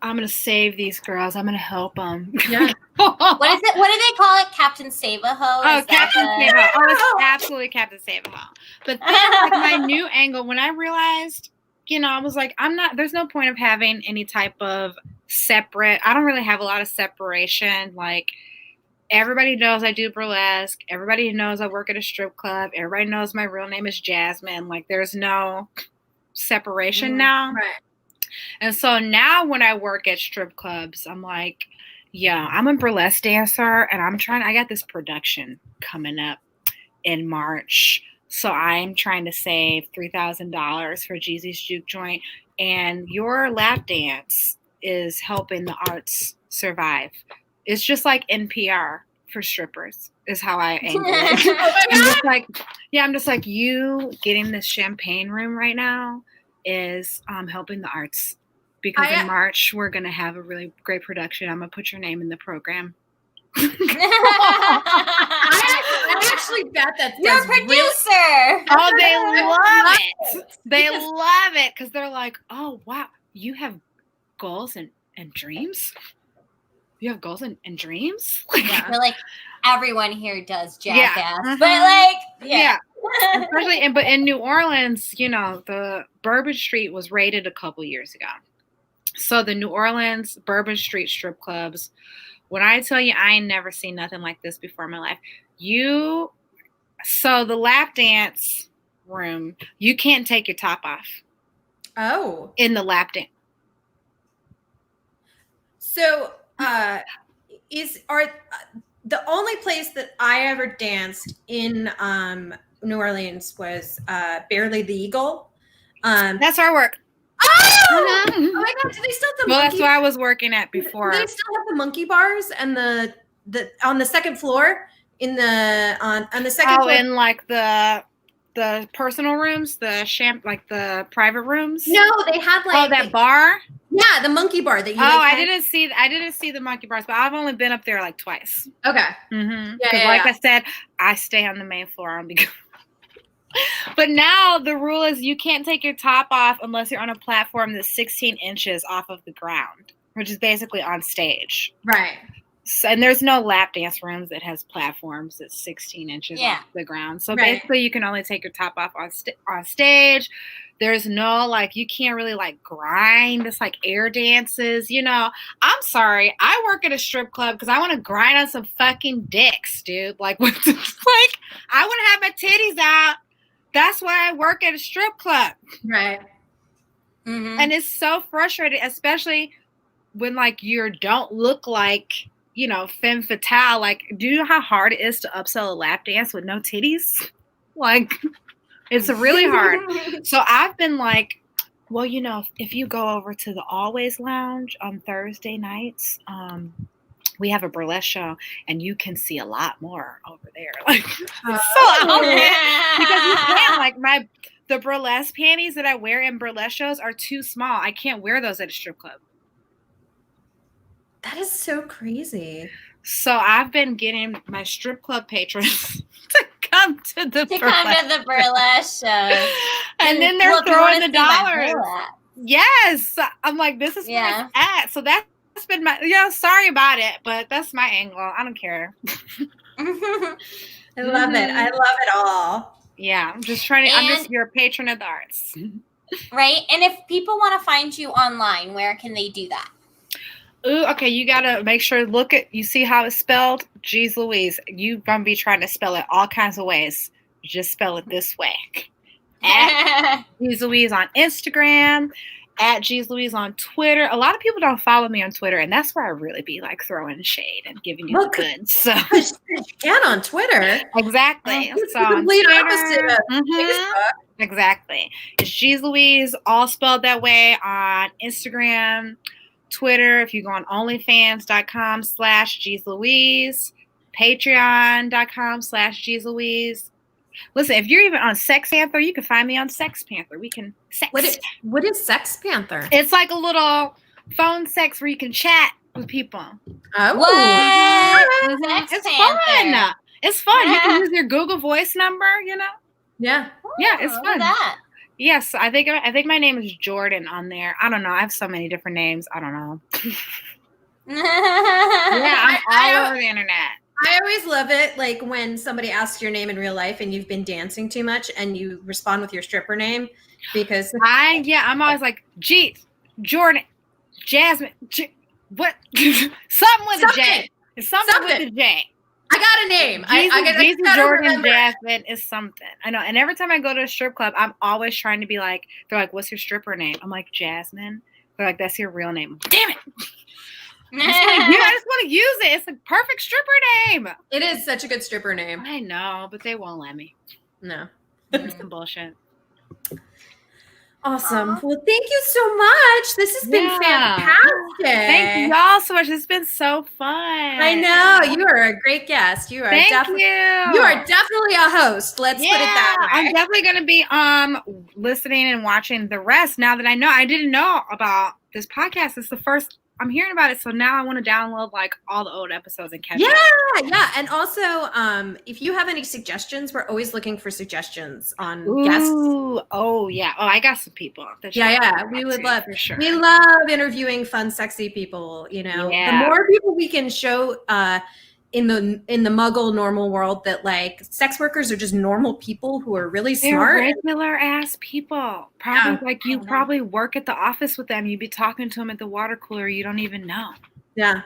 I'm gonna save these girls. I'm gonna help them. Yeah. What is it? What do they call it? Captain Save-A-Ho? Oh, Captain Save-A-Ho. Oh, it's absolutely Captain Save-A-Ho. But then, like, my new angle, when I realized, you know, I was like, there's no point of having any type of separate, I don't really have a lot of separation. Like, everybody knows I do burlesque. Everybody knows I work at a strip club. Everybody knows my real name is Jasmine. Like, there's no separation now. Right. And so now when I work at strip clubs, I'm like, yeah, I'm a burlesque dancer and I got this production coming up in March. So I'm trying to save $3,000 for Jeezy's Juke Joint. And your lap dance is helping the arts survive. It's just like NPR for strippers is how I angle it. I'm just like, you getting this champagne room right now is helping the arts. Because in March, we're going to have a really great production. I'm going to put your name in the program. I actually bet that you're a producer. Oh, they love it. They love it because they're like, oh, wow, you have goals and dreams? You have goals and dreams? Yeah. We're like, everyone here does jackass. Yeah. But like, yeah. Especially but in New Orleans, you know, the Bourbon Street was raided a couple years ago. So the New Orleans Bourbon Street strip clubs, when I tell you I ain't never seen nothing like this before in my life. So the lap dance room, you can't take your top off. Oh. In the lap dance. So the only place that I ever danced in New Orleans was Barely Legal. That's our work. Oh! Oh my god! Do they still have the Well, monkey? that's where I was working at before. Do they still have the monkey bars and the on the second floor on the second floor? In like the personal rooms, like the private rooms. No, they had like that bar. Yeah, the monkey bar that you. I didn't see the monkey bars, but I've only been up there like twice. Okay. Mm-hmm. Yeah, I said, I stay on the main floor on because. But now the rule is you can't take your top off unless you're on a platform that's 16 inches off of the ground, which is basically on stage. Right. So, and there's no lap dance rooms that has platforms that's 16 inches off the ground. So basically you can only take your top off on stage. There's no, like, you can't really, like, grind. It's like air dances, you know. I'm sorry. I work at a strip club because I want to grind on some fucking dicks, dude. Like, I want to have my titties out That's why I work at a strip club. Right. Mhm. And it's so frustrating, especially when like you don't look like, you know, femme fatale. Like, do you know how hard it is to upsell a lap dance with no titties? Like, it's really hard. So I've been like, well, you know, if you go over to the Always Lounge on Thursday nights, we have a burlesque show, and you can see a lot more over there. Like, so because you can't, like, the burlesque panties that I wear in burlesque shows are too small. I can't wear those at a strip club. That is so crazy. So I've been getting my strip club patrons to come to the burlesque show. And then they're throwing the dollars. Yes. I'm like, this is where it's at. So that's been my, sorry about it, but that's my angle. I don't care. I love it. I love it all. Yeah, I'm just trying to. I'm just your patron of the arts, right? And if people want to find you online, where can they do that? Ooh, okay. You gotta make sure. You see how it's spelled? Geez Louise, you gonna be trying to spell it all kinds of ways. Just spell it this way. At Geez Louise on Instagram. At Geez Louise on Twitter. A lot of people don't follow me on Twitter, and that's where I really be like throwing shade and giving you the goods. So you can on Twitter. Exactly. It's so the complete opposite of Facebook. Exactly. It's Geez Louise, all spelled that way on Instagram, Twitter. If you go on OnlyFans.com/Geez Louise, Patreon.com/Geez Louise. Listen, if you're even on Sex Panther, you can find me on Sex Panther. We can sex. What is Sex Panther? It's like a little phone sex where you can chat with people. Oh, what? It's fun. It's fun. You can use your Google Voice number. You know. Yeah. Yeah, it's fun. That. Yes, I think my name is Jordan on there. I don't know. I have so many different names. I don't know. Yeah, I'm all over the internet. I always love it, like when somebody asks your name in real life and you've been dancing too much and you respond with your stripper name, because I'm always like, geez, Jordan, Jasmine, what? Something with a J. It's something with a J. I got a name. Jesus Jordan Jasmine is something. I know. And every time I go to a strip club, I'm always trying to be like, they're like, what's your stripper name? I'm like, Jasmine. They're like, that's your real name. Damn it. I just want to use it. It's a perfect stripper name. It is such a good stripper name. I know, but they won't let me. No. It's some bullshit. Awesome. Well, thank you so much. This has been fantastic. Thank you all so much. It's been so fun. I know. You are a great guest. You are definitely a host. Let's put it that way. I'm definitely going to be listening and watching the rest now that I know. I didn't know about this podcast. It's the first I'm hearing about it, so now I want to download like all the old episodes and catch up. Yeah. And also, if you have any suggestions, we're always looking for suggestions on guests. Oh yeah. Oh, I got some people. We would love for sure. We love interviewing fun, sexy people. You know, the more people we can show in the Muggle normal world that like sex workers are just normal people who are really smart. They're regular ass people. Probably you probably work at the office with them. You'd be talking to them at the water cooler. You don't even know. Yeah,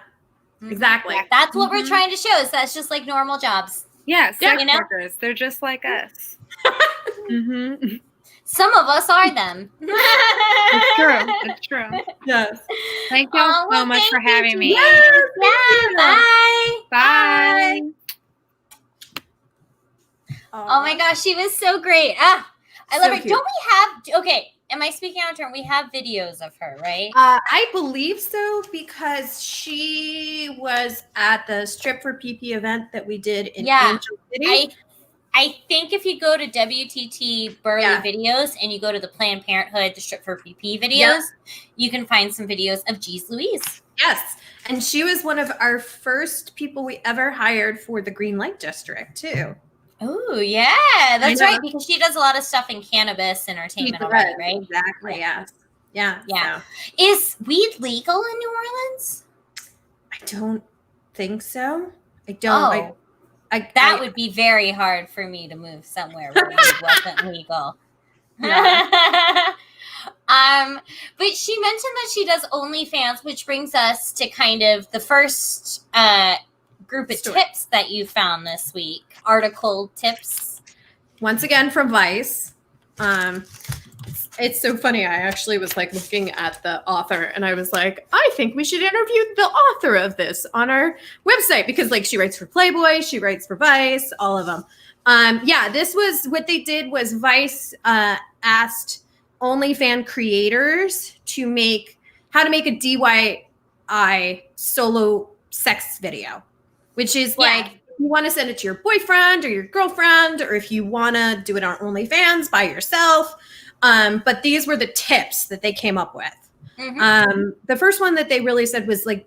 exactly. That's what we're trying to show. Is that's just like normal jobs. Yeah, sex workers. They're just like us. Some of us are them. It's true. Yes. Thank you all so much for having me. Bye. Bye. Oh my gosh, she was so great. I love her. Cute. Don't we have, am I speaking out of turn? We have videos of her, right? I believe so, because she was at the Strip for PP event that we did in Angel City. I think if you go to WTT Burley videos and you go to the Planned Parenthood, the Strip for PP videos, you can find some videos of Geez Louise. Yes. And she was one of our first people we ever hired for the Green Light District, too. Oh, yeah. That's right. Because she does a lot of stuff in cannabis entertainment already, right? Exactly. Yes. Yeah. So. Is weed legal in New Orleans? I don't think so. I don't. That would be very hard for me to move somewhere where weed wasn't legal. Yeah. But she mentioned that she does OnlyFans, which brings us to kind of the first group of tips that you found this week. Article tips. once again from Vice. It's so funny. I actually was like looking at the author and I was like, I think we should interview the author of this on our website because like she writes for Playboy, she writes for Vice, all of them. Yeah, this was what they did was Vice asked OnlyFans creators to make how to make a DIY solo sex video, which is like you want to send it to your boyfriend or your girlfriend, or if you want to do it on OnlyFans by yourself. But these were the tips that they came up with. The first one that they really said was like,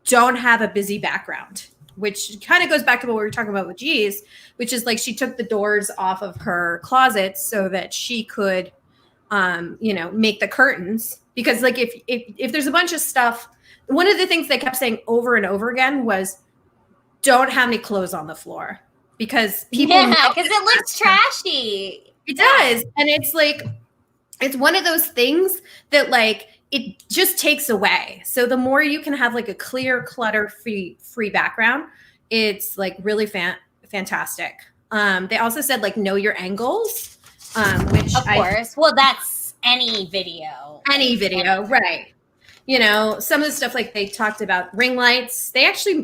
don't have a busy background, which kind of goes back to what we were talking about with G's, which is like she took the doors off of her closet so that she could, make the curtains. Because like if there's a bunch of stuff, one of the things they kept saying over and over again was, don't have any clothes on the floor because people because it looks trashy. It does. And it's like, it's one of those things that like, it just takes away. So the more you can have like a clear, clutter-free background, it's like really fantastic. They also said like, know your angles, which of course. Well, that's any video. Any video, right. Some of the stuff like they talked about ring lights. They actually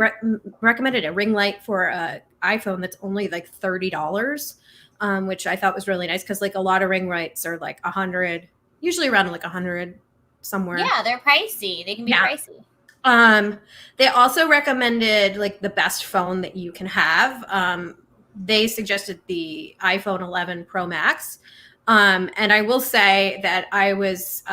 recommended a ring light for an iPhone that's only like $30. Which I thought was really nice because like a lot of ring lights are like $100, usually around like $100 somewhere. Yeah, they're pricey. They can be pricey. They also recommended like the best phone that you can have. They suggested the iPhone 11 Pro Max. And I will say that I was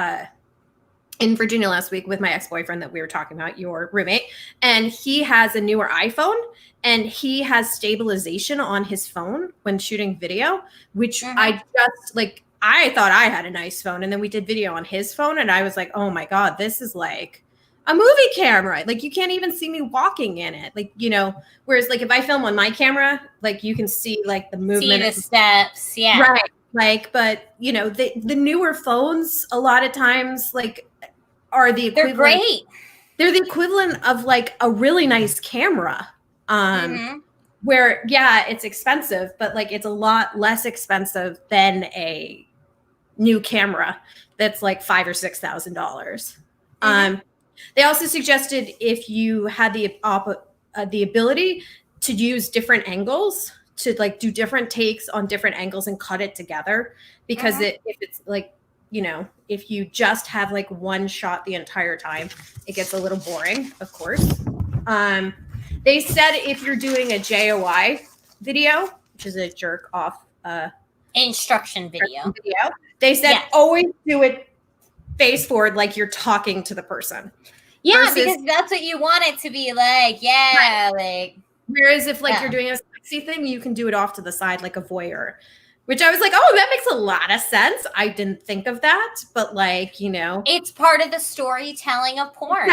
in Virginia last week with my ex-boyfriend that we were talking about, your roommate, and he has a newer iPhone and he has stabilization on his phone when shooting video, which I just like, I thought I had a nice phone. And then we did video on his phone and I was like, oh my God, this is like a movie camera. Like you can't even see me walking in it. Like, whereas like if I film on my camera, like you can see like the movement. See the steps. Yeah. Right. Like, but the newer phones a lot of times like are the equivalent. They're great. They're the equivalent of like a really nice camera. Where it's expensive, but like it's a lot less expensive than a new camera that's like $5,000 or $6,000. They also suggested if you had the ability to use different angles to like do different takes on different angles and cut it together, because if it's like if you just have like one shot the entire time, it gets a little boring, of course. They said if you're doing a JOI video, which is a jerk off instruction video, they said always do it face forward like you're talking to the person. Yeah, because that's what you want it to be like. Yeah, like. Whereas if like you're doing a sexy thing, you can do it off to the side like a voyeur. Which I was like, oh, that makes a lot of sense. I didn't think of that, but like, it's part of the storytelling of porn,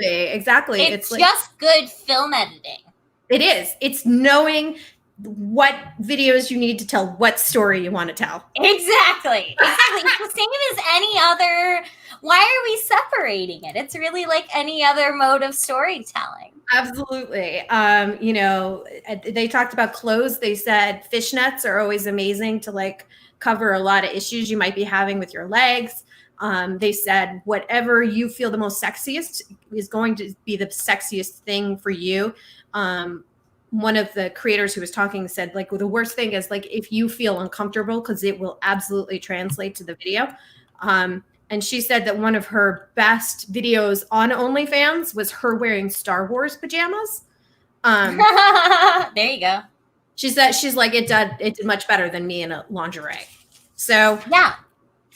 Exactly. It's like, just good film editing. It is. It's knowing what videos you need to tell, what story you want to tell. Exactly. It's the same as any other. Why are we separating it? It's really like any other mode of storytelling. Absolutely. They talked about clothes. They said fishnets are always amazing to like cover a lot of issues you might be having with your legs. They said whatever you feel the most sexiest is going to be the sexiest thing for you. One of the creators who was talking said like, well, the worst thing is like if you feel uncomfortable, because it will absolutely translate to the video. And she said that one of her best videos on OnlyFans was her wearing Star Wars pajamas. There you go. She said she's like it did much better than me in a lingerie. So yeah,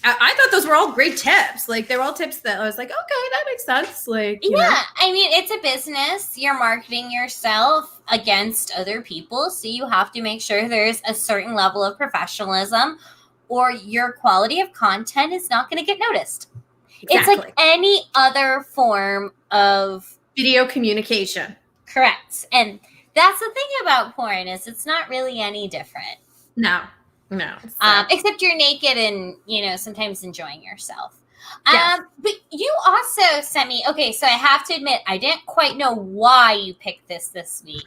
I thought those were all great tips. Like they're all tips that I was like, okay, that makes sense. Like I mean, it's a business. You're marketing yourself against other people, so you have to make sure there's a certain level of professionalism, or your quality of content is not going to get noticed. Exactly. It's like any other form of video communication. Correct. And that's the thing about porn is it's not really any different. No. Except you're naked and, sometimes enjoying yourself. Yes. But you also sent me, okay, so I have to admit, I didn't quite know why you picked this week.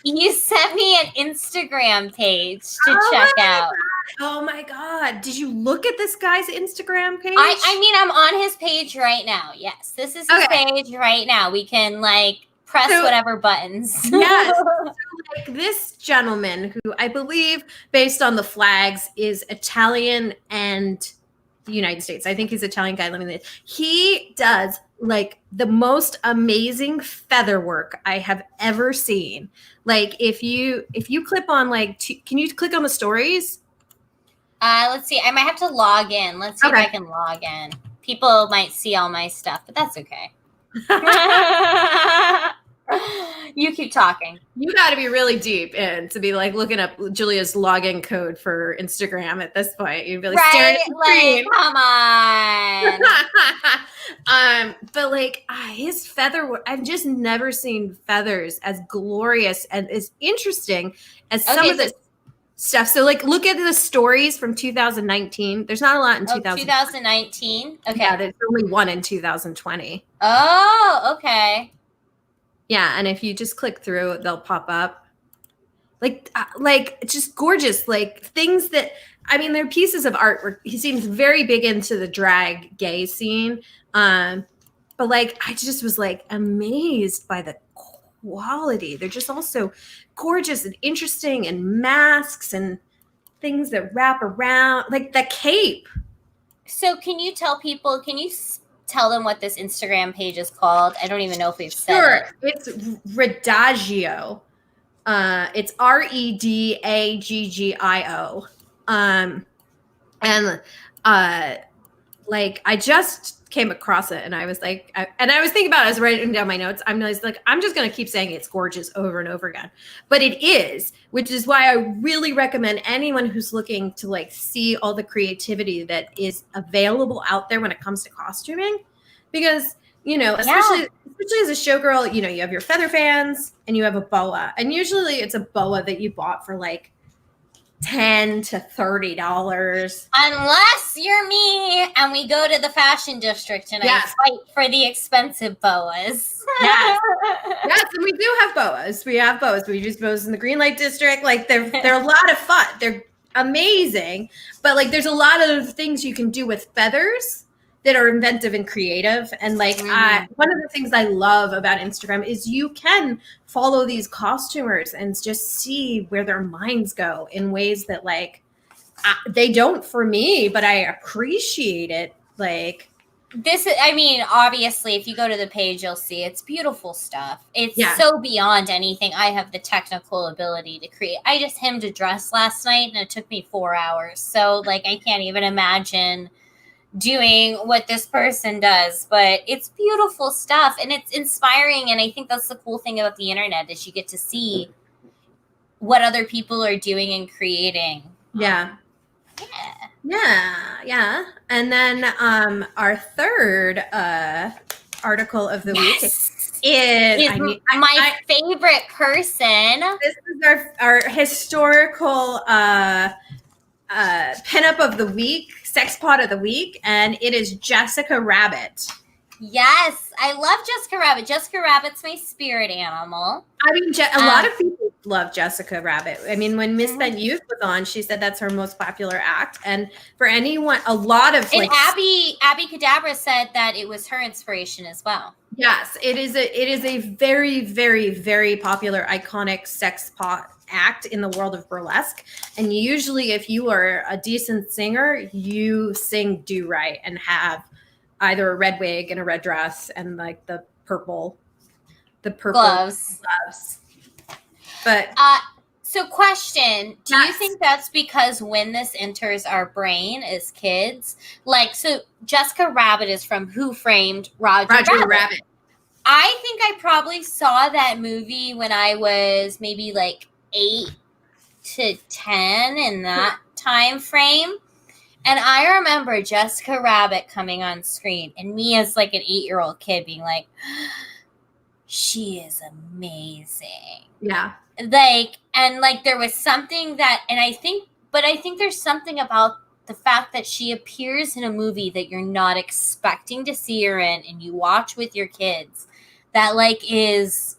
You sent me an Instagram page to check out. Oh my God. Did you look at this guy's Instagram page? I mean, I'm on his page right now. Yes, this is his page right now. We can press whatever buttons. Yes. So, this gentleman who I believe, based on the flags, is Italian and the United States. I think he's Italian guy living there. He does the most amazing feather work I have ever seen. If you clip on can you click on the stories? Let's see. I might have to log in. Let's see if I can log in. People might see all my stuff, but that's okay. You keep talking. You got to be really deep in to be looking up Julia's login code for Instagram at this point. You'd be staring at the screen. Come on. But his feather work, I've just never seen feathers as glorious and as interesting as some of the stuff. So look at the stories from 2019. There's not a lot in 2019. Okay. Yeah, there's only one in 2020. Oh, okay. Yeah, and if you just click through, they'll pop up. Just gorgeous, things that, I mean, they're pieces of art where he seems very big into the drag gay scene. But I just was amazed by the quality. They're just also gorgeous and interesting, and masks and things that wrap around, the cape. So can you tell them what this Instagram page is called? I don't even know if we've said it. It's Redaggio. It's Redaggio. I just came across it, and I was I was thinking about it. I was writing down my notes. I'm just going to keep saying it's gorgeous over and over again. But it is, which is why I really recommend anyone who's looking to see all the creativity that is available out there when it comes to costuming, because especially as a showgirl, you have your feather fans and you have a boa, and usually it's a boa that you bought for $10 to $30. Unless you're me and we go to the fashion district and I fight for the expensive boas. Yes. Yes, and we do have boas. We have boas. We use boas in the green light district. They're a lot of fun. They're amazing. But there's a lot of things you can do with feathers that are inventive and creative. And one of the things I love about Instagram is you can follow these costumers and just see where their minds go in ways that they don't for me, but I appreciate it. Obviously, if you go to the page, you'll see it's beautiful stuff. It's so beyond anything I have the technical ability to create. I just hemmed a dress last night and it took me 4 hours. So I can't even imagine doing what this person does, but it's beautiful stuff and it's inspiring. And I think that's the cool thing about the internet is you get to see what other people are doing and creating. Yeah. And then our third article of the week is my favorite person. This is our historical pinup of the week, sex pot of the week, and it is Jessica Rabbit. Yes, I love Jessica Rabbit. Jessica Rabbit's my spirit animal. I mean, a lot of people love Jessica Rabbit. I mean, when Miss Ben Youth was on, she said that's her most popular act. And for anyone, a lot of Abby Cadabra said that it was her inspiration as well. Yes, it is a very, very, very popular, iconic sex pot act in the world of burlesque. And usually if you are a decent singer, you sing do right and have either a red wig and a red dress and the purple gloves. But so question, do you think that's because when this enters our brain as kids, so Jessica Rabbit is from Who Framed Roger Rabbit? I think I probably saw that movie when I was maybe 8 to 10 in that time frame. And I remember Jessica Rabbit coming on screen and me as an 8-year-old kid being she is amazing. Yeah. There was something that, I think there's something about the fact that she appears in a movie that you're not expecting to see her in and you watch with your kids that is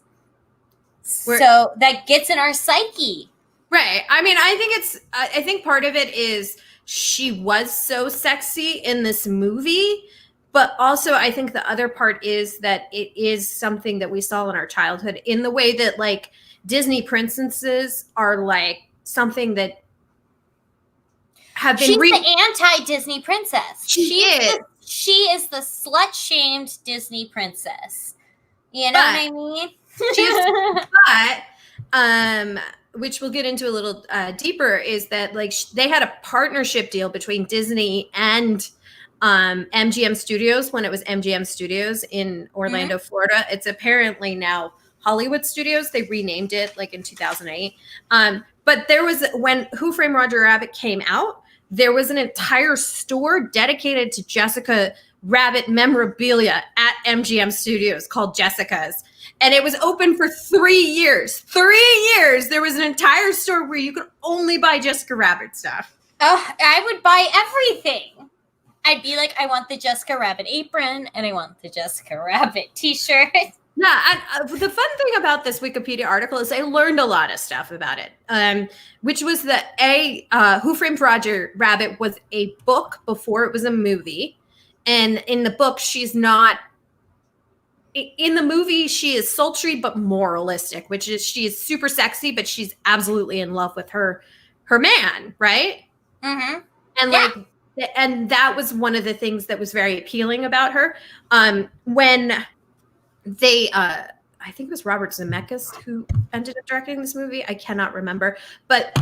So that gets in our psyche. Right. I mean, I think part of it is she was so sexy in this movie, but also I think the other part is that it is something that we saw in our childhood in the way that like Disney princesses are like something that have been. She's the anti-Disney princess. She is the slut-shamed Disney princess. You know what I mean? Which we'll get into a little deeper, is that like they had a partnership deal between Disney and MGM Studios when it was MGM Studios in Orlando, Florida. It's apparently now Hollywood Studios. They renamed it like in 2008. But there was, when Who Framed Roger Rabbit came out, there was an entire store dedicated to Jessica Rabbit memorabilia at MGM Studios called Jessica's. And it was open for 3 years. 3 years. There was an entire store where you could only buy Jessica Rabbit stuff. Oh, I would buy everything. I'd be like, I want the Jessica Rabbit apron and I want the Jessica Rabbit t-shirt. Yeah, and the fun thing about this Wikipedia article is I learned a lot of stuff about it, which was that Who Framed Roger Rabbit was a book before it was a movie. And in the book, she's not... In the movie, she is sultry but moralistic, which is she is super sexy, but she's absolutely in love with her man, right? Mm-hmm. And and that was one of the things that was very appealing about her. When they, I think it was Robert Zemeckis who ended up directing this movie. I cannot remember, but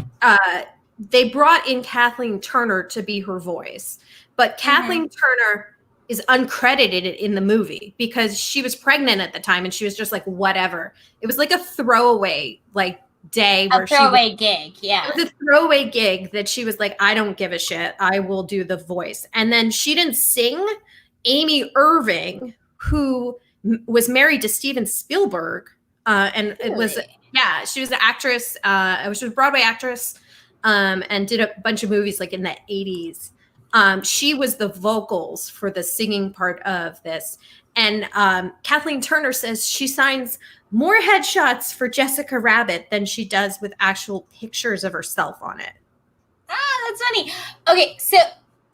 they brought in Kathleen Turner to be her voice, but Kathleen Turner is uncredited in the movie because she was pregnant at the time and she was just like, whatever. It was like a throwaway like day where gig. Yeah. It was a throwaway gig that she was like, I don't give a shit. I will do the voice. And then she didn't sing. Amy Irving, who was married to Steven Spielberg. And it was, she was an actress. She was a Broadway actress and did a bunch of movies like in the 80s. She was the vocals for the singing part of this. And Kathleen Turner says she signs more headshots for Jessica Rabbit than she does with actual pictures of herself on it. Ah, that's funny. Okay, so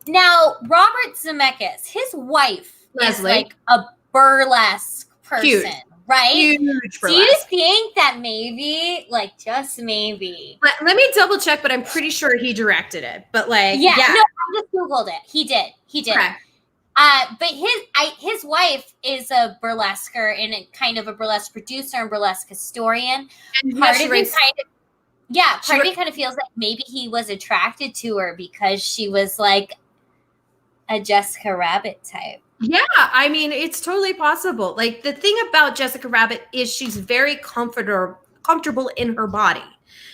now Robert Zemeckis, his wife is like a burlesque person, Huge. Right? Huge burlesque. Do you think that maybe, like just maybe... Let me double check, but I'm pretty sure he directed it. But like, no, I just Googled it. He did. Okay. But his wife is a burlesquer and kind of a burlesque producer and burlesque historian. And part of me kind of feels like maybe he was attracted to her because she was like a Jessica Rabbit type. Yeah, I mean, it's totally possible. Like the thing about Jessica Rabbit is she's very comfortable in her body.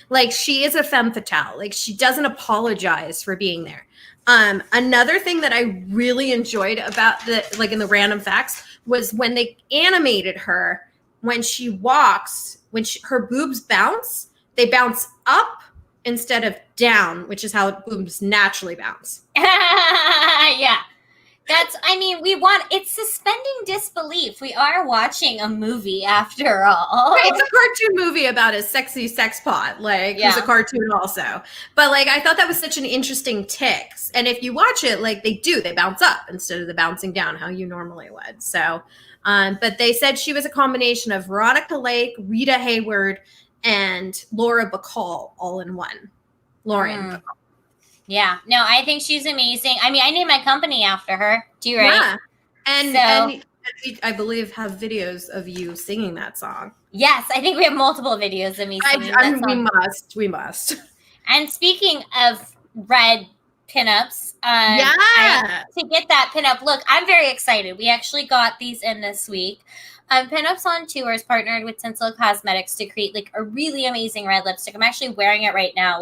Like she is a femme fatale. Like she doesn't apologize for being there. Another thing that I really enjoyed about in the random facts was when they animated her, when she walks, her boobs bounce, they bounce up instead of down, which is how boobs naturally bounce. Yeah. It's suspending disbelief. We are watching a movie after all. Right, it's a cartoon movie about a sexy sex pot, who's a cartoon also. But I thought that was such an interesting tick. And if you watch it, they bounce up instead of the bouncing down how you normally would. So, but they said she was a combination of Veronica Lake, Rita Hayworth, and Laura Bacall all in one. Lauren Bacall. Yeah, no, I think she's amazing. I mean, I named my company after her. Do you, right? Yeah, and we, I believe, have videos of you singing that song. Yes, I think we have multiple videos of me singing that song. We must. And speaking of red pinups, to get that pinup look, I'm very excited. We actually got these in this week. Pinups on Tour is partnered with Tinsel Cosmetics to create a really amazing red lipstick. I'm actually wearing it right now.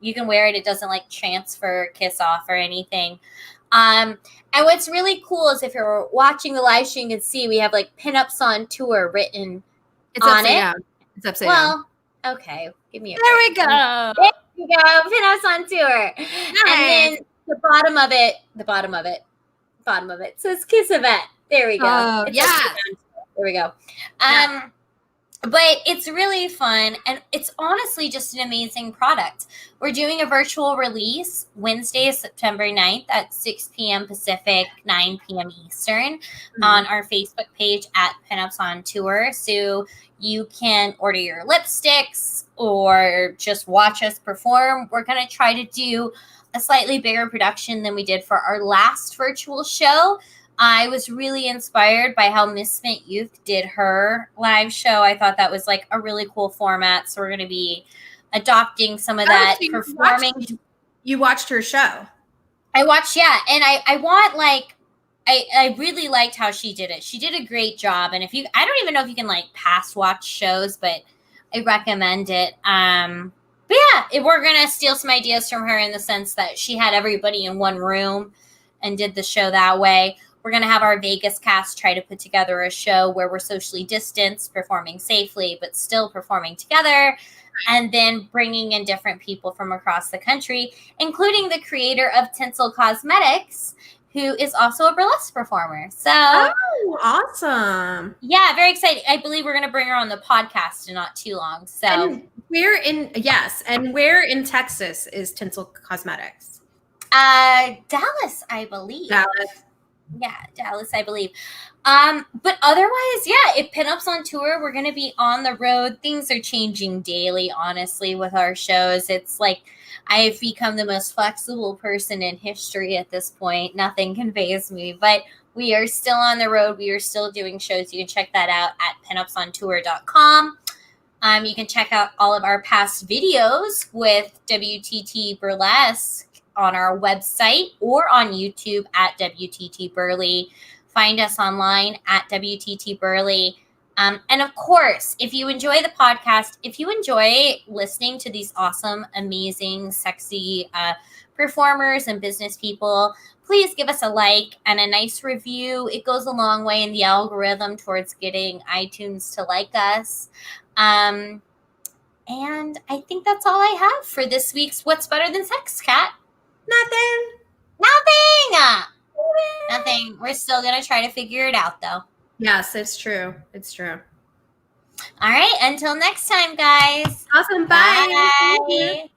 You can wear it. It doesn't transfer, kiss off or anything. And what's really cool is if you're watching the live stream, you can see we have Pinups on Tour written on it. Down. It's upside down. Well, okay. Give me a There we go. There you go. Pinups on Tour. Nice. And then the bottom of it says Kiss Yvette. There we go. Oh, yeah. There we go. But it's really fun, and it's honestly just an amazing product. We're doing a virtual release Wednesday, September 9th at 6 p.m. Pacific, 9 p.m. Eastern on our Facebook page at Pinups on Tour. So you can order your lipsticks or just watch us perform. We're going to try to do a slightly bigger production than we did for our last virtual show. I was really inspired by how Misfit Youth did her live show. I thought that was like a really cool format. So we're going to be adopting some of that, so performing. You watched her show. I watched, yeah. And I want like, I really liked how she did it. She did a great job. And I don't even know if you can like pass watch shows, but I recommend it. But yeah, we're going to steal some ideas from her in the sense that she had everybody in one room and did the show that way. We're going to have our Vegas cast try to put together a show where we're socially distanced, performing safely, but still performing together, and then bringing in different people from across the country, including the creator of Tinsel Cosmetics, who is also a burlesque performer. So, awesome. Yeah, very excited. I believe we're going to bring her on the podcast in not too long. So, and where in Texas is Tinsel Cosmetics? Dallas, I believe. Dallas. Yeah, Dallas, I believe. But otherwise, yeah, if Pinups on Tour, we're going to be on the road. Things are changing daily, honestly, with our shows. It's like I've become the most flexible person in history at this point. Nothing can faze me, but we are still on the road. We are still doing shows. You can check that out at pinupsontour.com. You can check out all of our past videos with WTT Burlesque on our website or on YouTube at WTT Burley. Find us online at WTT Burley. And of course, if you enjoy the podcast, if you enjoy listening to these awesome, amazing, sexy performers and business people, please give us a like and a nice review. It goes a long way in the algorithm towards getting iTunes to like us. And I think that's all I have for this week's What's Better Than Sex, Kat? Nothing. We're still going to try to figure it out, though. Yes, it's true. It's true. All right. Until next time, guys. Awesome. Bye. Bye.